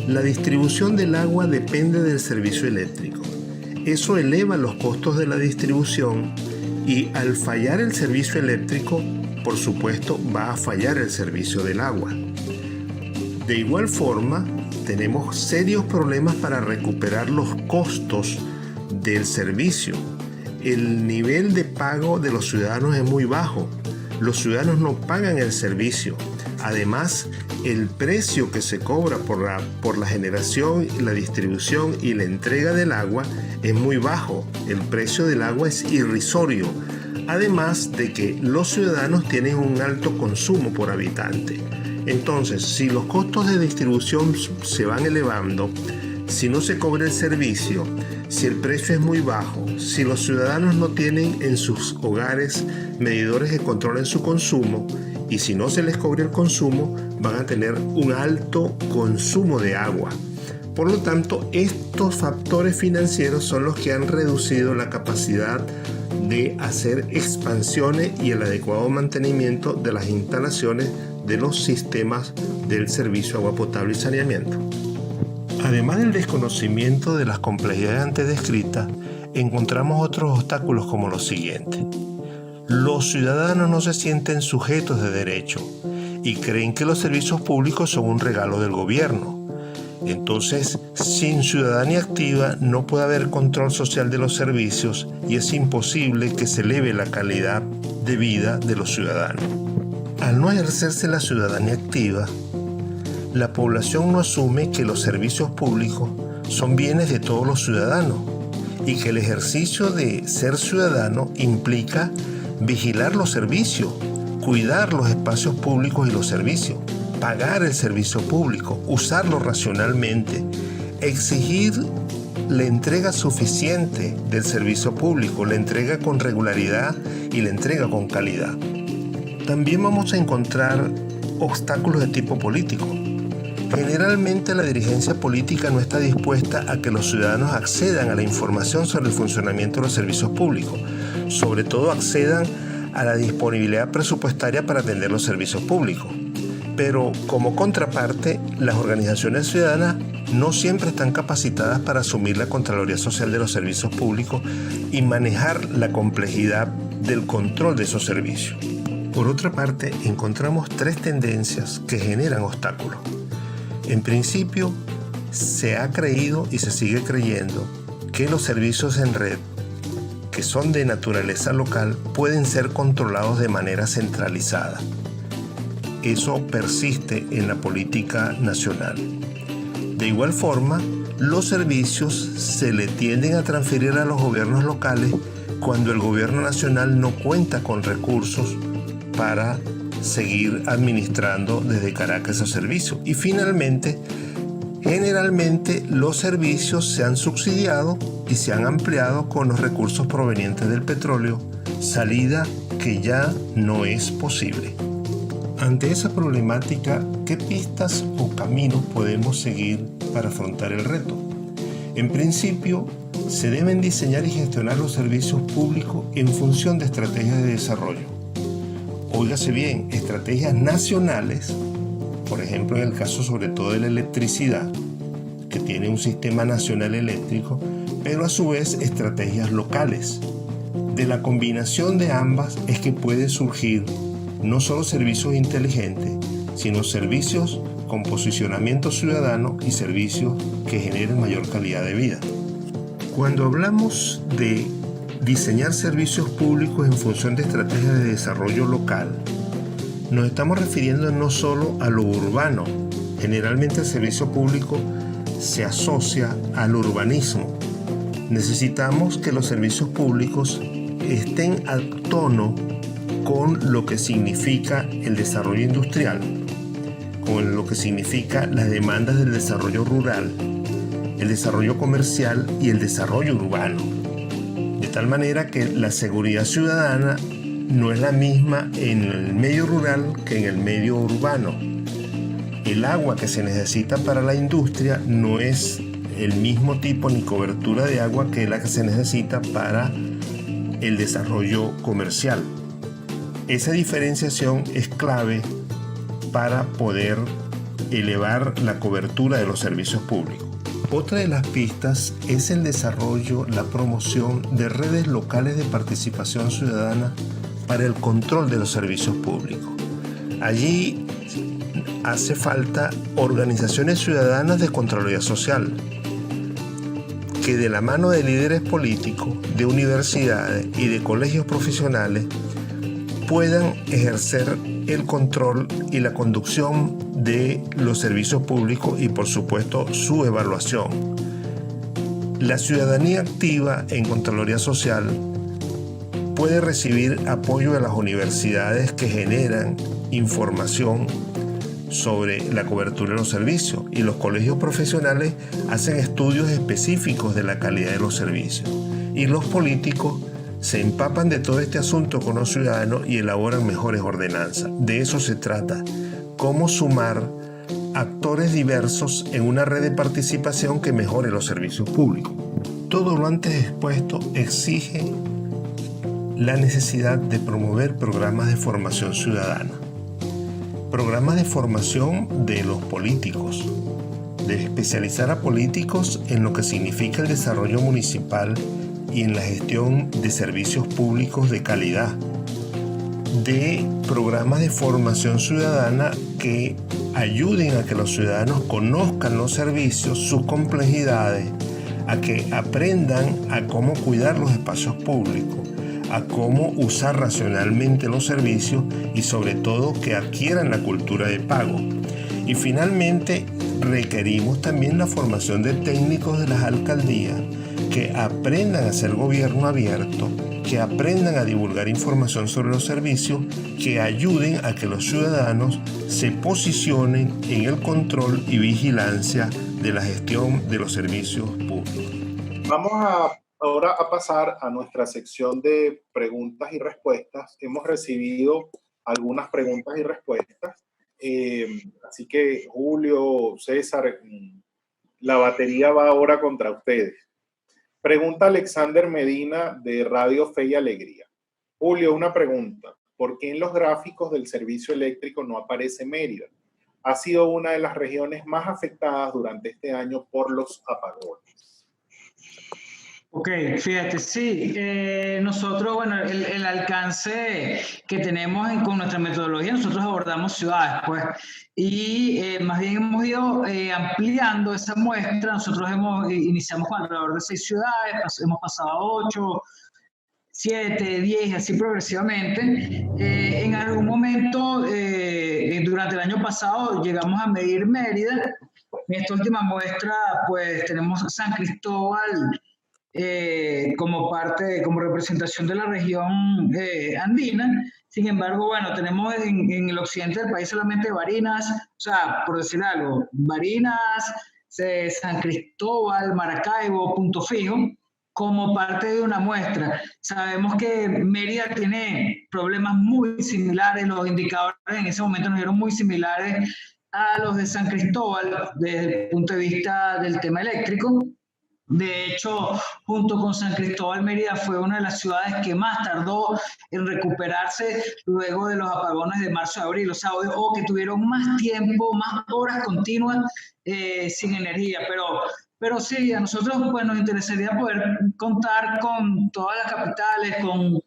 La distribución del agua depende del servicio eléctrico. Eso eleva los costos de la distribución y al fallar el servicio eléctrico, por supuesto, va a fallar el servicio del agua. De igual forma, tenemos serios problemas para recuperar los costos del servicio. El nivel de pago de los ciudadanos es muy bajo. Los ciudadanos no pagan el servicio. Además, el precio que se cobra por la generación, la distribución y la entrega del agua es muy bajo. El precio del agua es irrisorio. Además de que los ciudadanos tienen un alto consumo por habitante. Entonces, si los costos de distribución se van elevando, si no se cobra el servicio, si el precio es muy bajo, si los ciudadanos no tienen en sus hogares medidores que controlen su consumo y si no se les cobra el consumo, van a tener un alto consumo de agua. Por lo tanto, estos factores financieros son los que han reducido la capacidad de hacer expansiones y el adecuado mantenimiento de las instalaciones de los sistemas del servicio de agua potable y saneamiento. Además del desconocimiento de las complejidades antes descritas, encontramos otros obstáculos como los siguientes. Los ciudadanos no se sienten sujetos de derecho y creen que los servicios públicos son un regalo del gobierno. Entonces, sin ciudadanía activa no puede haber control social de los servicios y es imposible que se eleve la calidad de vida de los ciudadanos. Al no ejercerse la ciudadanía activa, la población no asume que los servicios públicos son bienes de todos los ciudadanos y que el ejercicio de ser ciudadano implica vigilar los servicios, cuidar los espacios públicos y los servicios, pagar el servicio público, usarlo racionalmente, exigir la entrega suficiente del servicio público, la entrega con regularidad y la entrega con calidad. También vamos a encontrar obstáculos de tipo político. Generalmente la dirigencia política no está dispuesta a que los ciudadanos accedan a la información sobre el funcionamiento de los servicios públicos, sobre todo accedan a la disponibilidad presupuestaria para atender los servicios públicos. Pero como contraparte, las organizaciones ciudadanas no siempre están capacitadas para asumir la Contraloría Social de los servicios públicos y manejar la complejidad del control de esos servicios. Por otra parte, encontramos tres tendencias que generan obstáculos. En principio, se ha creído y se sigue creyendo que los servicios en red, que son de naturaleza local, pueden ser controlados de manera centralizada. Eso persiste en la política nacional. De igual forma, los servicios se le tienden a transferir a los gobiernos locales cuando el gobierno nacional no cuenta con recursos para seguir administrando desde Caracas esos servicios. Y finalmente, generalmente los servicios se han subsidiado y se han ampliado con los recursos provenientes del petróleo, salida que ya no es posible. Ante esa problemática, ¿qué pistas o caminos podemos seguir para afrontar el reto? En principio, se deben diseñar y gestionar los servicios públicos en función de estrategias de desarrollo. Óigase bien, estrategias nacionales, por ejemplo en el caso sobre todo de la electricidad, que tiene un sistema nacional eléctrico, pero a su vez estrategias locales. De la combinación de ambas es que puede surgir no solo servicios inteligentes, sino servicios con posicionamiento ciudadano y servicios que generen mayor calidad de vida. Cuando hablamos de diseñar servicios públicos en función de estrategias de desarrollo local, nos estamos refiriendo no solo a lo urbano. Generalmente el servicio público se asocia al urbanismo. Necesitamos que los servicios públicos estén a tono con lo que significa el desarrollo industrial, con lo que significa las demandas del desarrollo rural, el desarrollo comercial y el desarrollo urbano. De tal manera que la seguridad ciudadana no es la misma en el medio rural que en el medio urbano. El agua que se necesita para la industria no es el mismo tipo ni cobertura de agua que la que se necesita para el desarrollo comercial. Esa diferenciación es clave para poder elevar la cobertura de los servicios públicos. Otra de las pistas es el desarrollo, la promoción de redes locales de participación ciudadana para el control de los servicios públicos. Allí hace falta organizaciones ciudadanas de Contraloría Social que de la mano de líderes políticos, de universidades y de colegios profesionales puedan ejercer el control y la conducción de los servicios públicos y por supuesto su evaluación. La ciudadanía activa en Contraloría Social puede recibir apoyo de las universidades que generan información sobre la cobertura de los servicios y los colegios profesionales hacen estudios específicos de la calidad de los servicios y los políticos se empapan de todo este asunto con los ciudadanos y elaboran mejores ordenanzas. De eso se trata, cómo sumar actores diversos en una red de participación que mejore los servicios públicos. Todo lo antes expuesto exige la necesidad de promover programas de formación ciudadana, programas de formación de los políticos, de especializar a políticos en lo que significa el desarrollo municipal y en la gestión de servicios públicos de calidad, de programas de formación ciudadana que ayuden a que los ciudadanos conozcan los servicios, sus complejidades, a que aprendan a cómo cuidar los espacios públicos, a cómo usar racionalmente los servicios y sobre todo que adquieran la cultura de pago. Y finalmente requerimos también la formación de técnicos de las alcaldías que aprendan a hacer gobierno abierto, que aprendan a divulgar información sobre los servicios, que ayuden a que los ciudadanos se posicionen en el control y vigilancia de la gestión de los servicios públicos. Vamos ahora a pasar a nuestra sección de preguntas y respuestas. Hemos recibido algunas preguntas y respuestas, así que Julio, César, la batería va ahora contra ustedes. Pregunta Alexander Medina de Radio Fe y Alegría. Julio, una pregunta. ¿Por qué en los gráficos del servicio eléctrico no aparece Mérida? Ha sido una de las regiones más afectadas durante este año por los apagones. Ok, fíjate, sí, nosotros, bueno, el alcance que tenemos con nuestra metodología, nosotros abordamos ciudades, pues, y más bien hemos ido ampliando esa muestra. Nosotros iniciamos con alrededor de 6 ciudades, hemos pasado a 8, 7, 10, así progresivamente. En algún momento, durante el año pasado, llegamos a medir Mérida. En esta última muestra, pues, tenemos San Cristóbal, como parte, como representación de la región andina. Sin embargo, bueno, tenemos en el occidente del país solamente Barinas, o sea, por decir algo, Barinas, San Cristóbal, Maracaibo, Punto Fijo, como parte de una muestra. Sabemos que Mérida tiene problemas muy similares, los indicadores en ese momento nos dieron muy similares a los de San Cristóbal desde el punto de vista del tema eléctrico. De hecho, junto con San Cristóbal, Mérida fue una de las ciudades que más tardó en recuperarse luego de los apagones de marzo-abril, o que tuvieron más tiempo, más horas continuas sin energía. Pero sí, a nosotros pues, nos interesaría poder contar con todas las capitales, con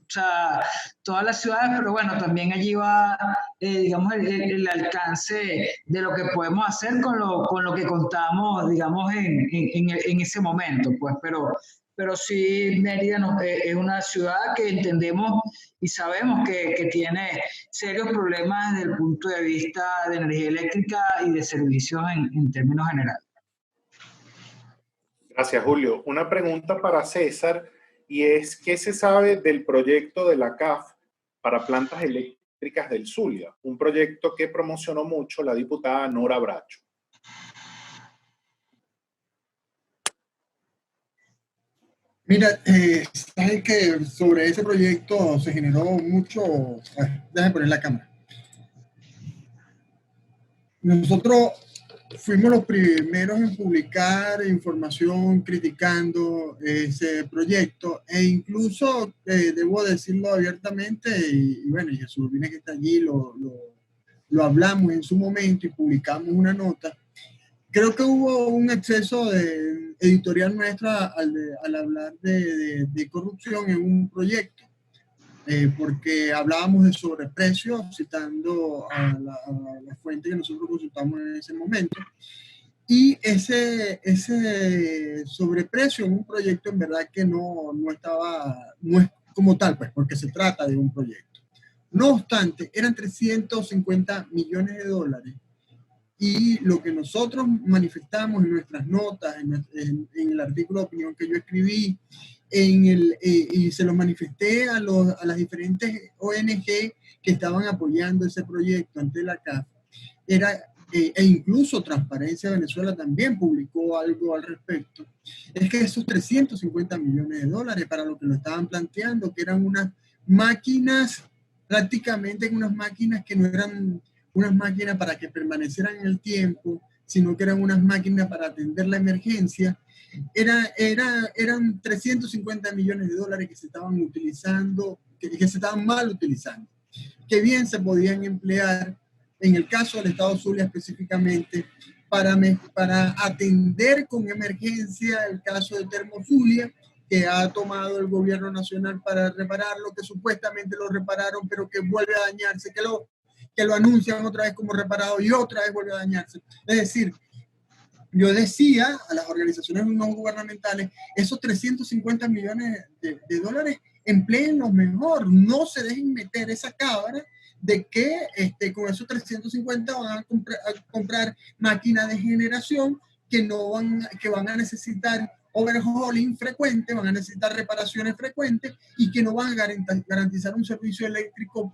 todas las ciudades, pero bueno, también allí va, digamos, el alcance de lo que podemos hacer con lo que contamos, digamos, en ese momento, pues, pero sí, Mérida es una ciudad que entendemos y sabemos que tiene serios problemas desde el punto de vista de energía eléctrica y de servicios en términos generales. Gracias, Julio. Una pregunta para César, y es, ¿qué se sabe del proyecto de la CAF para plantas eléctricas del Zulia? Un proyecto que promocionó mucho la diputada Nora Bracho. Mira, sabes que sobre ese proyecto se generó mucho... déjame poner la cámara. Nosotros fuimos los primeros en publicar información criticando ese proyecto, e incluso debo decirlo abiertamente, y bueno, y Jesús Urbina que está allí, lo hablamos en su momento y publicamos una nota. Creo que hubo un exceso de editorial nuestra al hablar de corrupción en un proyecto. Porque hablábamos de sobreprecio, citando a la fuente que nosotros consultamos en ese momento, y ese sobreprecio en un proyecto en verdad que no es como tal, pues, porque se trata de un proyecto. No obstante, eran 350 millones de dólares, y lo que nosotros manifestamos en nuestras notas, en el artículo de opinión que yo escribí, y se lo manifesté a las diferentes ONG que estaban apoyando ese proyecto ante la CAF, e incluso Transparencia Venezuela también publicó algo al respecto, es que esos 350 millones de dólares para lo que lo estaban planteando, que eran unas máquinas, prácticamente unas máquinas que no eran unas máquinas para que permanecieran en el tiempo, sino que eran unas máquinas para atender la emergencia. Eran 350 millones de dólares que se estaban utilizando, que se estaban mal utilizando, que bien se podían emplear, en el caso del Estado Zulia específicamente, para atender con emergencia el caso de Termozulia, que ha tomado el gobierno nacional para repararlo, que supuestamente lo repararon, pero que vuelve a dañarse, que lo anuncian otra vez como reparado y otra vez vuelve a dañarse. Es decir, yo decía a las organizaciones no gubernamentales, esos 350 millones de dólares, empleenlos mejor, no se dejen meter esa cábala de que con esos 350 van a comprar máquinas de generación que van a necesitar overhauling frecuente, van a necesitar reparaciones frecuentes y que no van a garantizar un servicio eléctrico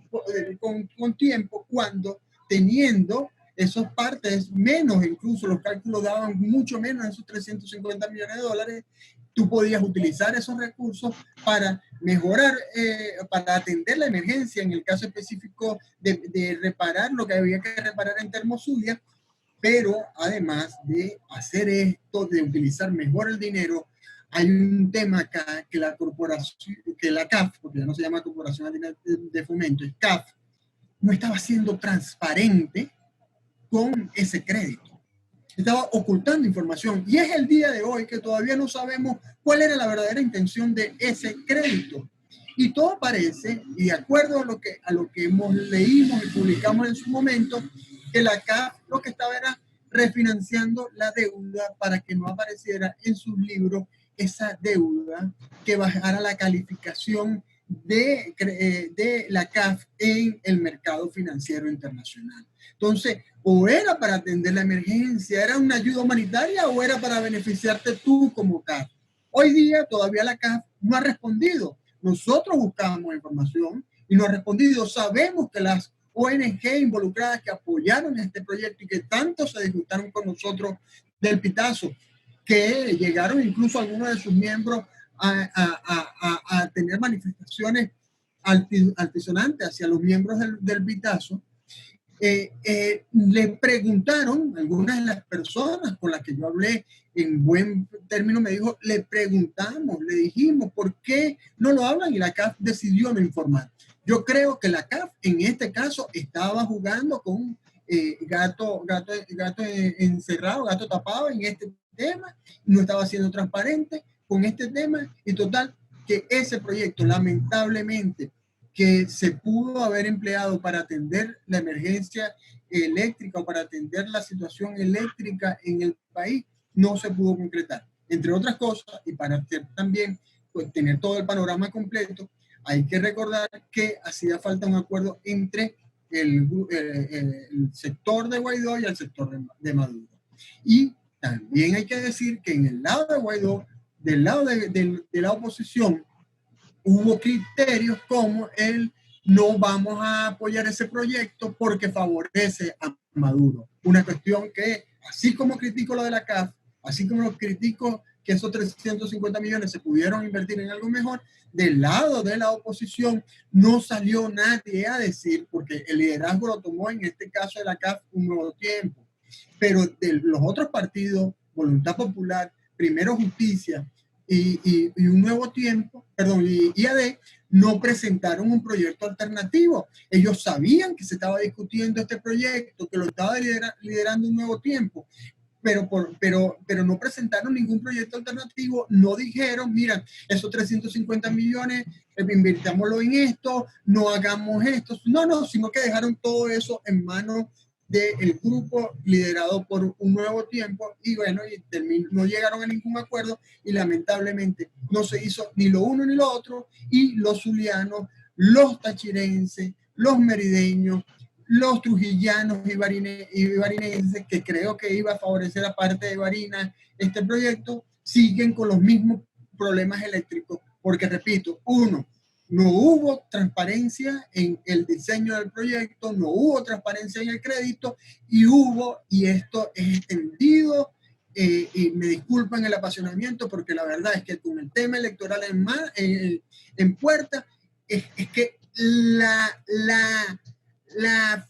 con tiempo, cuando teniendo esos partes menos, incluso los cálculos daban mucho menos de esos 350 millones de dólares, tú podías utilizar esos recursos para mejorar, para atender la emergencia, en el caso específico de reparar lo que había que reparar en Termozulia, pero además de hacer esto, de utilizar mejor el dinero, hay un tema acá que la corporación, que la CAF, porque ya no se llama Corporación de Fomento, es CAF, no estaba siendo transparente con ese crédito. Estaba ocultando información, y es el día de hoy que todavía no sabemos cuál era la verdadera intención de ese crédito. Y todo parece, y de acuerdo a lo que leímos y publicamos en su momento, que la CAF lo que estaba era refinanciando la deuda para que no apareciera en sus libros esa deuda que bajara la calificación de la CAF en el mercado financiero internacional. Entonces, o era para atender la emergencia, era una ayuda humanitaria, o era para beneficiarte tú como CAF. Hoy día todavía la CAF no ha respondido. Nosotros buscábamos información y no ha respondido. Sabemos que las ONG involucradas que apoyaron este proyecto y que tanto se disgustaron con nosotros del pitazo, que llegaron incluso algunos de sus miembros a tener manifestaciones altisonantes hacia los miembros del pitazo, le preguntaron, algunas de las personas con las que yo hablé en buen término me dijo, le preguntamos, le dijimos, ¿por qué no lo hablan? Y la CAF decidió no informar. Yo creo que la CAF en este caso estaba jugando con gato encerrado, gato tapado en este tema, no estaba siendo transparente con este tema y total que ese proyecto lamentablemente que se pudo haber empleado para atender la emergencia eléctrica o para atender la situación eléctrica en el país, no se pudo concretar. Entre otras cosas, y para también pues, tener todo el panorama completo, hay que recordar que hacía falta un acuerdo entre el sector de Guaidó y el sector de Maduro. Y también hay que decir que en el lado de Guaidó, del lado de la oposición, hubo criterios como el no vamos a apoyar ese proyecto porque favorece a Maduro. Una cuestión que, así como critico lo de la CAF, así como critico que esos 350 millones se pudieron invertir en algo mejor, del lado de la oposición no salió nadie a decir, porque el liderazgo lo tomó en este caso de la CAF un nuevo tiempo, pero de los otros partidos, Voluntad Popular, Primero Justicia, y un nuevo tiempo, perdón, y IAD, no presentaron un proyecto alternativo. Ellos sabían que se estaba discutiendo este proyecto, que lo estaba liderando un nuevo tiempo, pero no presentaron ningún proyecto alternativo, no dijeron, mira, esos 350 millones, invirtámoslo en esto, no hagamos esto, no, sino que dejaron todo eso en manos del grupo liderado por un nuevo tiempo y bueno, no llegaron a ningún acuerdo y lamentablemente no se hizo ni lo uno ni lo otro y los zulianos, los tachirenses, los merideños, los trujillanos y barinenses, que creo que iba a favorecer aparte de Barinas este proyecto, siguen con los mismos problemas eléctricos porque repito, no hubo transparencia en el diseño del proyecto, no hubo transparencia en el crédito y esto es extendido, y me disculpan el apasionamiento porque la verdad es que con el tema electoral en puerta, es que la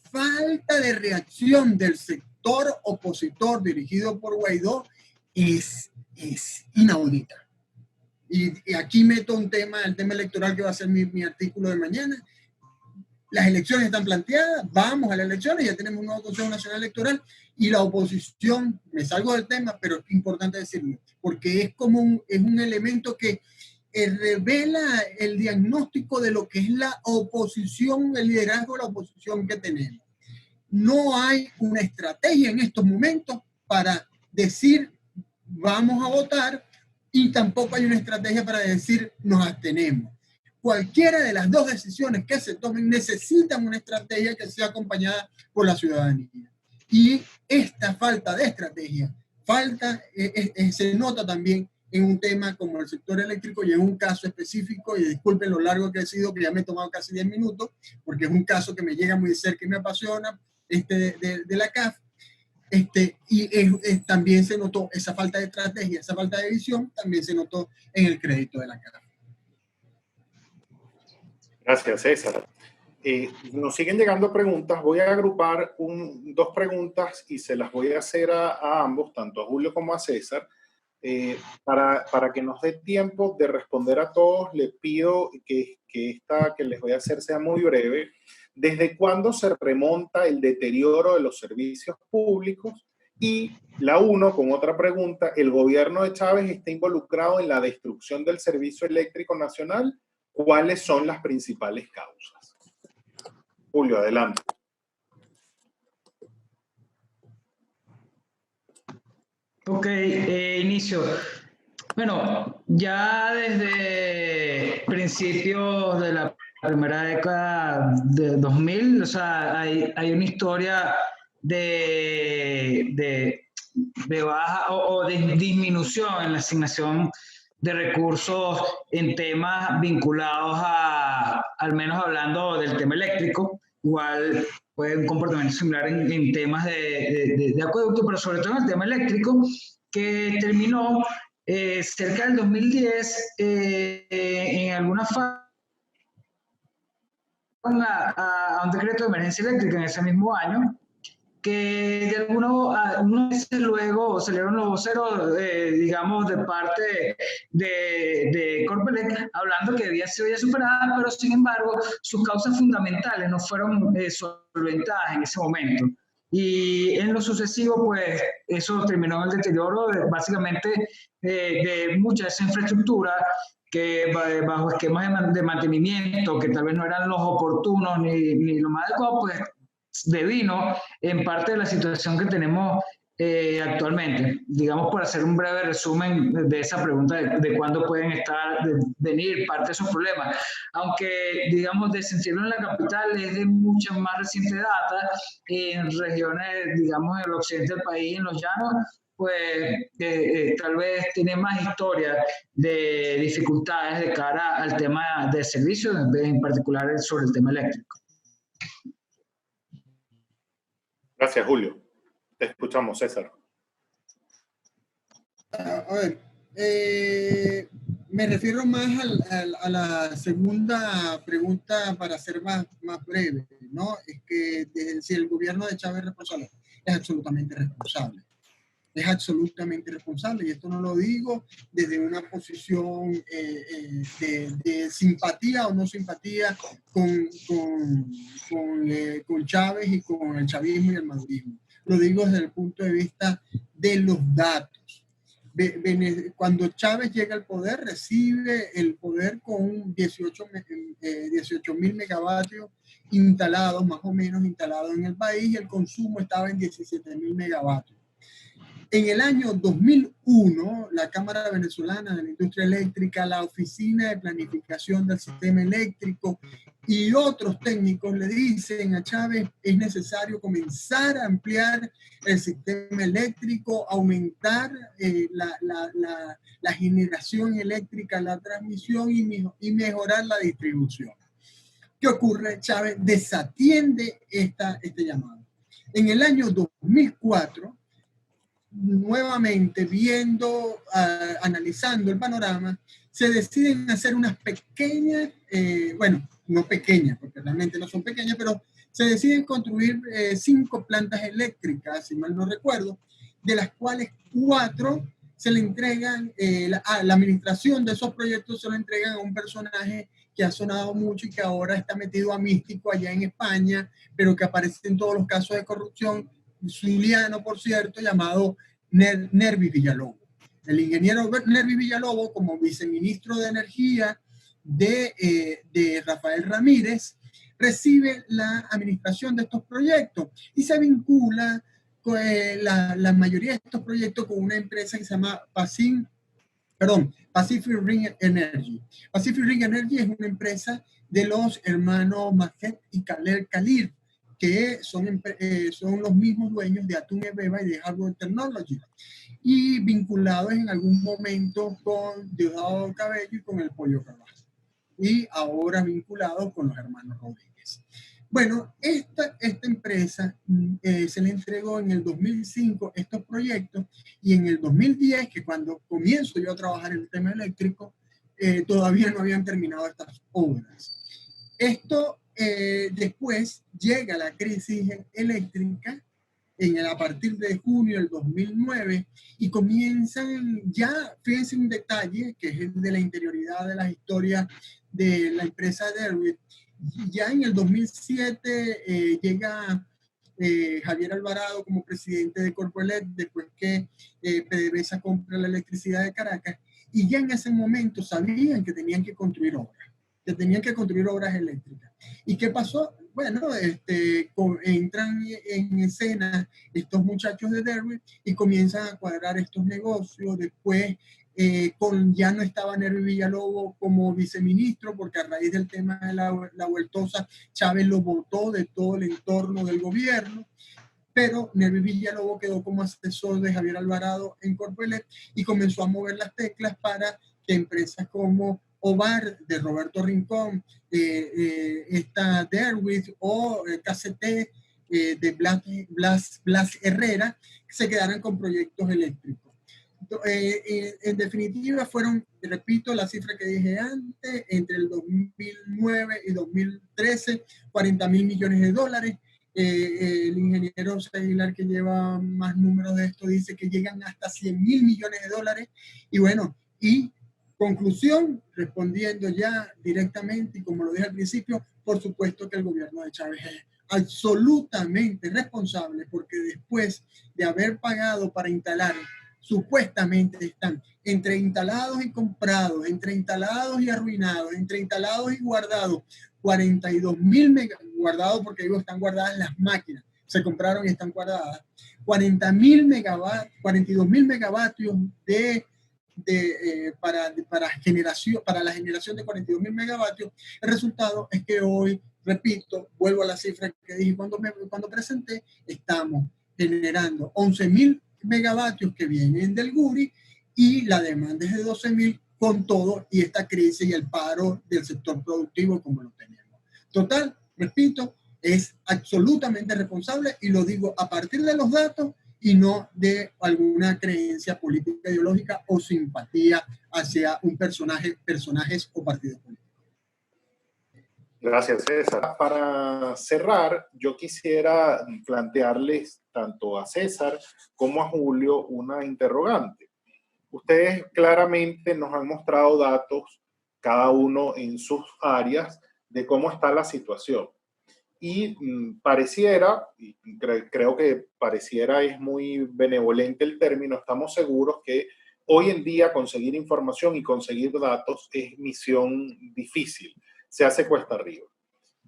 falta de reacción del sector opositor dirigido por Guaidó es inaudita. Y aquí meto el tema electoral que va a ser mi artículo de mañana. Las elecciones están planteadas, vamos a las elecciones, ya tenemos un nuevo Consejo Nacional Electoral y la oposición, me salgo del tema, pero es importante decirlo, porque es un elemento que revela el diagnóstico de lo que es la oposición, el liderazgo de la oposición que tenemos. No hay una estrategia en estos momentos para decir vamos a votar y tampoco hay una estrategia para decir nos abstenemos. Cualquiera de las dos decisiones que se tomen necesitan una estrategia que sea acompañada por la ciudadanía. Y esta falta de estrategia, se nota también en un tema como el sector eléctrico y en un caso específico, y disculpen lo largo que he sido, que ya me he tomado casi 10 minutos, porque es un caso que me llega muy cerca y me apasiona, de la CAF, también se notó esa falta de estrategia, esa falta de visión, también se notó en el crédito de la CAF. Gracias, César. Nos siguen llegando preguntas. Voy a agrupar dos preguntas y se las voy a hacer a ambos, tanto a Julio como a César. Para que nos dé tiempo de responder a todos, les pido que esta que les voy a hacer sea muy breve. ¿Desde cuándo se remonta el deterioro de los servicios públicos? Y la uno, con otra pregunta, ¿el gobierno de Chávez está involucrado en la destrucción del servicio eléctrico nacional? ¿Cuáles son las principales causas? Julio, adelante. Ok, inicio. Bueno, ya desde principios de la primera década de 2000, o sea, hay una historia de baja o de disminución en la asignación de recursos en temas vinculados al menos hablando del tema eléctrico, igual puede un comportamiento similar en temas de acueducto, pero sobre todo en el tema eléctrico, que terminó cerca del 2010 en alguna fase a un decreto de emergencia eléctrica en ese mismo año, que de unos meses luego salieron los voceros, digamos, de parte de Corpelec, hablando que había sido ya superada, pero sin embargo sus causas fundamentales no fueron solventadas en ese momento. Y en lo sucesivo, pues, eso terminó en el deterioro básicamente de mucha de esa infraestructura que bajo esquemas de mantenimiento que tal vez no eran los oportunos ni lo más adecuado, pues devino en parte de la situación que tenemos actualmente. Digamos, por hacer un breve resumen de esa pregunta de cuándo pueden venir parte de esos problemas. Aunque, digamos, de sentirlo en la capital es de mucha más reciente data, en regiones, digamos, en el occidente del país, en los llanos, pues tal vez tiene más historia de dificultades de cara al tema de servicios, en particular sobre el tema eléctrico. Gracias, Julio. Te escuchamos, César. A ver, me refiero más a la segunda pregunta para ser más breve, ¿no? Es que si el gobierno de Chávez es responsable, es absolutamente responsable. Es absolutamente responsable, y esto no lo digo desde una posición de simpatía o no simpatía con Chávez y con el chavismo y el madurismo. Lo digo desde el punto de vista de los datos. Cuando Chávez llega al poder, recibe el poder con 18.000 megavatios instalados, más o menos instalados en el país, y el consumo estaba en 17.000 megavatios. En el año 2001, la Cámara Venezolana de la Industria Eléctrica, la Oficina de Planificación del Sistema Eléctrico y otros técnicos le dicen a Chávez: es necesario comenzar a ampliar el sistema eléctrico, aumentar la generación eléctrica, la transmisión y mejorar la distribución. ¿Qué ocurre? Chávez desatiende este llamado. En el año 2004, nuevamente analizando el panorama, se deciden hacer unas pequeñas, bueno, no pequeñas, porque realmente no son pequeñas, pero se deciden construir 5 plantas eléctricas, si mal no recuerdo, de las cuales 4 se le entregan, la administración de esos proyectos se lo entregan a un personaje que ha sonado mucho y que ahora está metido a místico allá en España, pero que aparece en todos los casos de corrupción, zuliano, por cierto, llamado Nervi Villalobos. El ingeniero Nervi Villalobos, como viceministro de Energía de Rafael Ramírez, recibe la administración de estos proyectos y se vincula con la mayoría de estos proyectos con una empresa que se llama Pacific Ring Energy. Pacific Ring Energy es una empresa de los hermanos Majet y Khalil, que son los mismos dueños de Atún Ebeba y de Hardware Technology, y vinculados en algún momento con Diosdado Cabello y con el Pollo Carvalho, y ahora vinculados con los hermanos Rodríguez. Bueno, esta empresa se le entregó en el 2005 estos proyectos, y en el 2010, que cuando comienzo yo a trabajar en el tema eléctrico, todavía no habían terminado estas obras. Esto después llega la crisis eléctrica a partir de junio del 2009 y comienzan ya, fíjense un detalle que es el de la interioridad de las historias de la empresa Derwent. Ya en el 2007 llega Javier Alvarado como presidente de Corpoelec, después que PDVSA compra la electricidad de Caracas, y ya en ese momento sabían que tenían que construir obras eléctricas. ¿Y qué pasó? Bueno, entran en escena estos muchachos de Derwent y comienzan a cuadrar estos negocios. Después ya no estaba Nervi Villalobos como viceministro, porque a raíz del tema de la vueltosa, Chávez lo votó de todo el entorno del gobierno, pero Nervi Villalobos quedó como asesor de Javier Alvarado en Corpoelec y comenzó a mover las teclas para que empresas como Ovar de Roberto Rincón, esta Derwit o KCT de Blas Herrera, se quedaran con proyectos eléctricos. En definitiva, fueron, repito, la cifra que dije antes, entre el 2009 y 2013, 40.000 millones de dólares. El ingeniero Aguilar, que lleva más números de esto, dice que llegan hasta 100.000 millones de dólares. Y bueno, y conclusión, respondiendo ya directamente, y como lo dije al principio, por supuesto que el gobierno de Chávez es absolutamente responsable, porque después de haber pagado para instalar, supuestamente están entre instalados y comprados, entre instalados y arruinados, entre instalados y guardados, 42.000 megavatios, guardados porque digo, están guardadas las máquinas, se compraron y están guardadas, 42.000 megavatios para la generación de 42.000 megavatios. El resultado es que hoy, repito, vuelvo a la cifra que dije cuando presenté, estamos generando 11.000 megavatios que vienen del Guri y la demanda es de 12.000 con todo y esta crisis y el paro del sector productivo como lo tenemos. Total, repito, es absolutamente responsable y lo digo a partir de los datos y no de alguna creencia política, ideológica o simpatía hacia un personajes o partidos políticos. Gracias, César. Para cerrar, yo quisiera plantearles tanto a César como a Julio una interrogante. Ustedes claramente nos han mostrado datos, cada uno en sus áreas, de cómo está la situación. Y pareciera, y creo que pareciera es muy benevolente el término, estamos seguros que hoy en día conseguir información y conseguir datos es misión difícil, se hace cuesta arriba.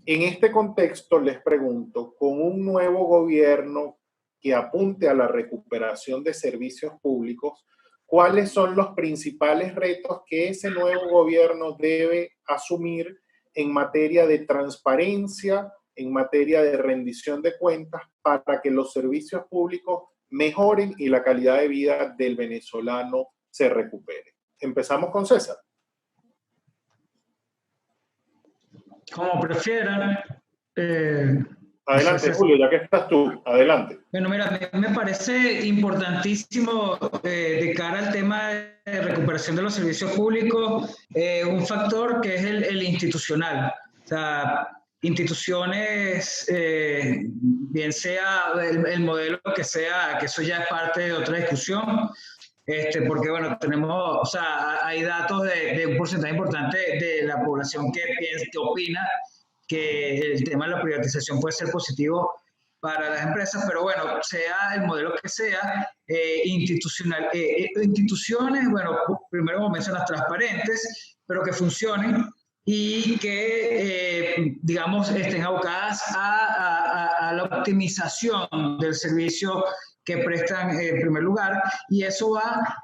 En este contexto les pregunto, con un nuevo gobierno que apunte a la recuperación de servicios públicos, ¿cuáles son los principales retos que ese nuevo gobierno debe asumir en materia de transparencia, en materia de rendición de cuentas, para que los servicios públicos mejoren y la calidad de vida del venezolano se recupere? Empezamos con César. Como prefieran. Adelante, Julio, ya que estás tú, adelante. Bueno, mira, me parece importantísimo de cara al tema de recuperación de los servicios públicos, un factor que es el institucional. O sea, instituciones, bien sea el modelo que sea, que eso ya es parte de otra discusión, porque bueno, tenemos, o sea, hay datos de un porcentaje importante de la población que opina que el tema de la privatización puede ser positivo para las empresas, pero bueno, sea el modelo que sea, instituciones, bueno, primero como mencionas, transparentes, pero que funcionen y que, digamos, estén abocadas a la optimización del servicio que prestan en primer lugar, y eso va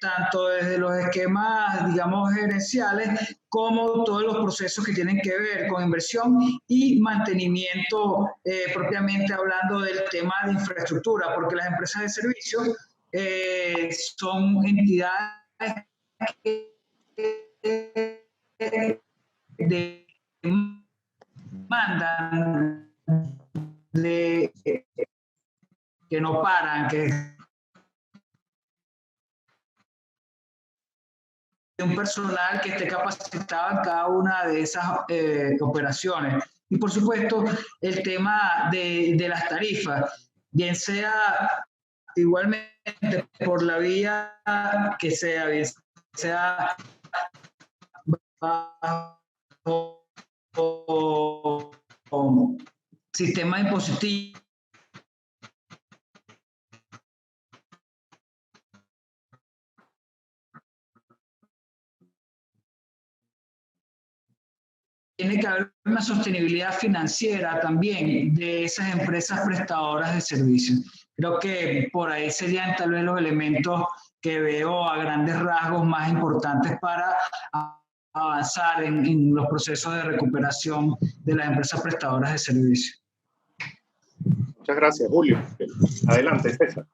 tanto desde los esquemas, digamos, gerenciales, como todos los procesos que tienen que ver con inversión y mantenimiento, propiamente hablando del tema de infraestructura, porque las empresas de servicios son entidades que demandan que no paran, que un personal que esté capacitado en cada una de esas operaciones. Y por supuesto, el tema de las tarifas, bien sea igualmente por la vía que sea, bien sea bajo sistema impositivo, tiene que haber una sostenibilidad financiera también de esas empresas prestadoras de servicios. Creo que por ahí serían tal vez los elementos que veo a grandes rasgos más importantes para avanzar en los procesos de recuperación de las empresas prestadoras de servicios. Muchas gracias, Julio. Adelante, César.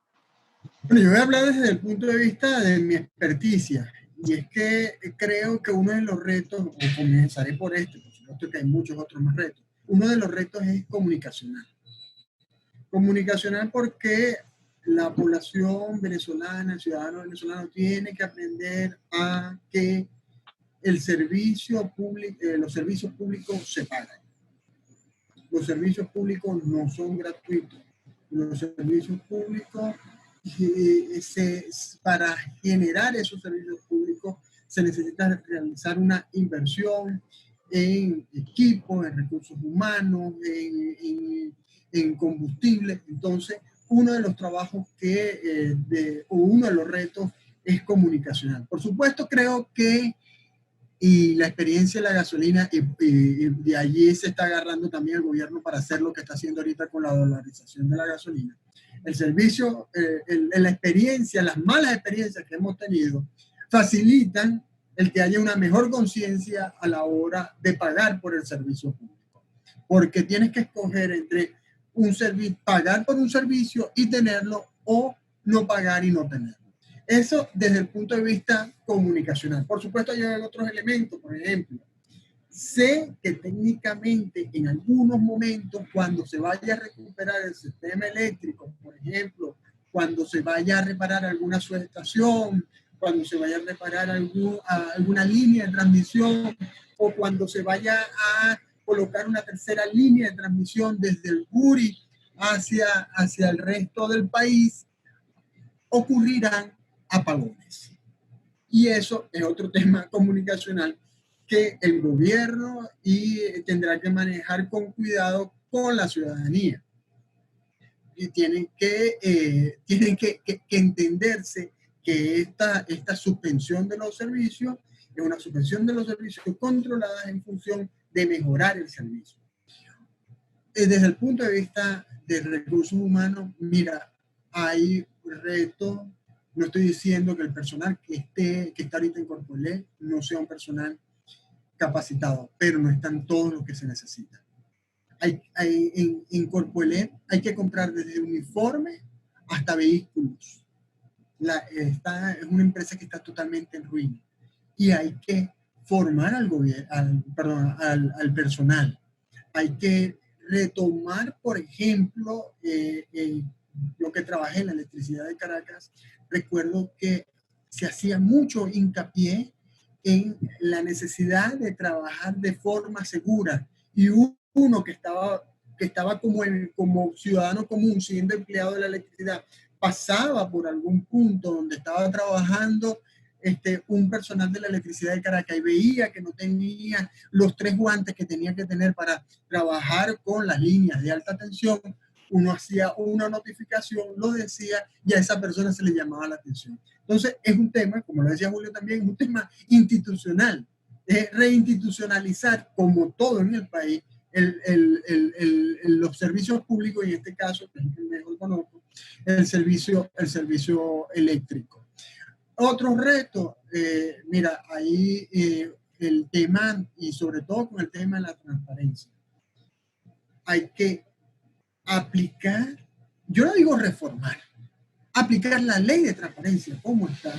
Bueno, yo voy a hablar desde el punto de vista de mi experticia y es que creo que uno de los retos, o comenzaré por este, por supuesto que hay muchos otros más retos, uno de los retos es comunicacional. Comunicacional porque la población venezolana, el ciudadano venezolano tiene que aprender a que el servicio público, los servicios públicos se pagan. Los servicios públicos no son gratuitos. Los servicios públicos, para generar esos servicios públicos, se necesita realizar una inversión en equipos, en recursos humanos, en combustible. Entonces, uno de los trabajos o uno de los retos es comunicacional. Por supuesto, creo que y la experiencia de la gasolina, y de allí se está agarrando también el gobierno para hacer lo que está haciendo ahorita con la dolarización de la gasolina. El servicio, la experiencia, las malas experiencias que hemos tenido, facilitan el que haya una mejor conciencia a la hora de pagar por el servicio público. Porque tienes que escoger entre pagar por un servicio y tenerlo, o no pagar y no tenerlo. Eso desde el punto de vista comunicacional. Por supuesto, hay otros elementos. Por ejemplo, sé que técnicamente en algunos momentos, cuando se vaya a recuperar el sistema eléctrico, por ejemplo, cuando se vaya a reparar alguna subestación, cuando se vaya a reparar alguna línea de transmisión, o cuando se vaya a colocar una tercera línea de transmisión desde el Guri hacia el resto del país, ocurrirán apagones. Y eso es otro tema comunicacional que el gobierno tendrá que manejar con cuidado con la ciudadanía. Y tienen que entenderse que esta suspensión de los servicios es una suspensión de los servicios controlada en función de mejorar el servicio. Desde el punto de vista de recursos humanos, mira, hay retos. No estoy diciendo que el personal que está ahorita en Corpoelec no sea un personal capacitado, pero no están todos los que se necesitan. En Corpoelec hay que comprar desde uniforme hasta vehículos. Es una empresa que está totalmente en ruina y hay que formar al personal. Hay que retomar, por ejemplo, lo que trabajé en la electricidad de Caracas. Recuerdo que se hacía mucho hincapié en la necesidad de trabajar de forma segura, y uno que estaba como ciudadano común, siendo empleado de la electricidad, pasaba por algún punto donde estaba trabajando un personal de la electricidad de Caracas y veía que no tenía los 3 guantes que tenía que tener para trabajar con las líneas de alta tensión, uno hacía una notificación, lo decía, y a esa persona se le llamaba la atención. Entonces, es un tema, como lo decía Julio también, es un tema institucional, es reinstitucionalizar, como todo en el país, los servicios públicos, y en este caso, que es el que mejor conozco, el servicio eléctrico. Otro reto, mira, ahí el tema, y sobre todo con el tema de la transparencia, hay que aplicar, yo no digo reformar, aplicar la ley de transparencia como está,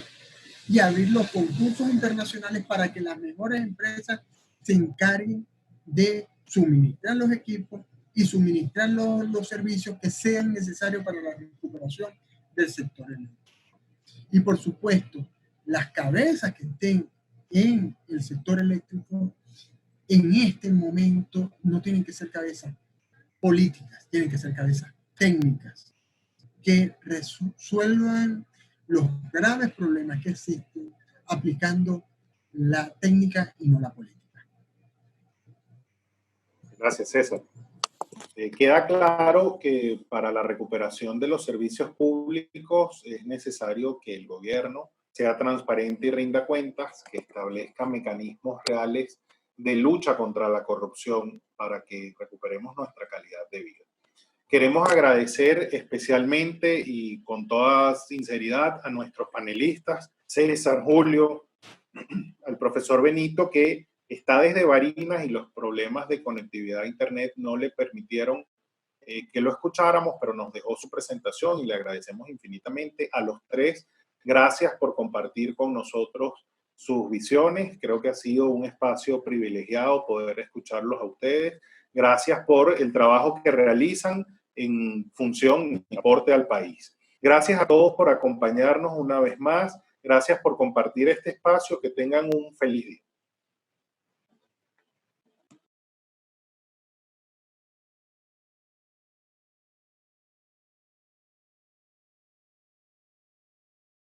y abrir los concursos internacionales para que las mejores empresas se encarguen de suministrar los equipos y suministrar los servicios que sean necesarios para la recuperación del sector eléctrico. Y por supuesto, las cabezas que estén en el sector eléctrico en este momento no tienen que ser cabezas políticas, tienen que ser cabezas técnicas que resuelvan los graves problemas que existen aplicando la técnica y no la política. Gracias, César. Queda claro que para la recuperación de los servicios públicos es necesario que el gobierno sea transparente y rinda cuentas, que establezca mecanismos reales de lucha contra la corrupción para que recuperemos nuestra calidad de vida. Queremos agradecer especialmente y con toda sinceridad a nuestros panelistas, César, Julio, al profesor Benito, que está desde Barinas y los problemas de conectividad a Internet no le permitieron que lo escucháramos, pero nos dejó su presentación y le agradecemos infinitamente a los tres. Gracias por compartir con nosotros sus visiones. Creo que ha sido un espacio privilegiado poder escucharlos a ustedes. Gracias por el trabajo que realizan en función y aporte al país. Gracias a todos por acompañarnos una vez más. Gracias por compartir este espacio. Que tengan un feliz día.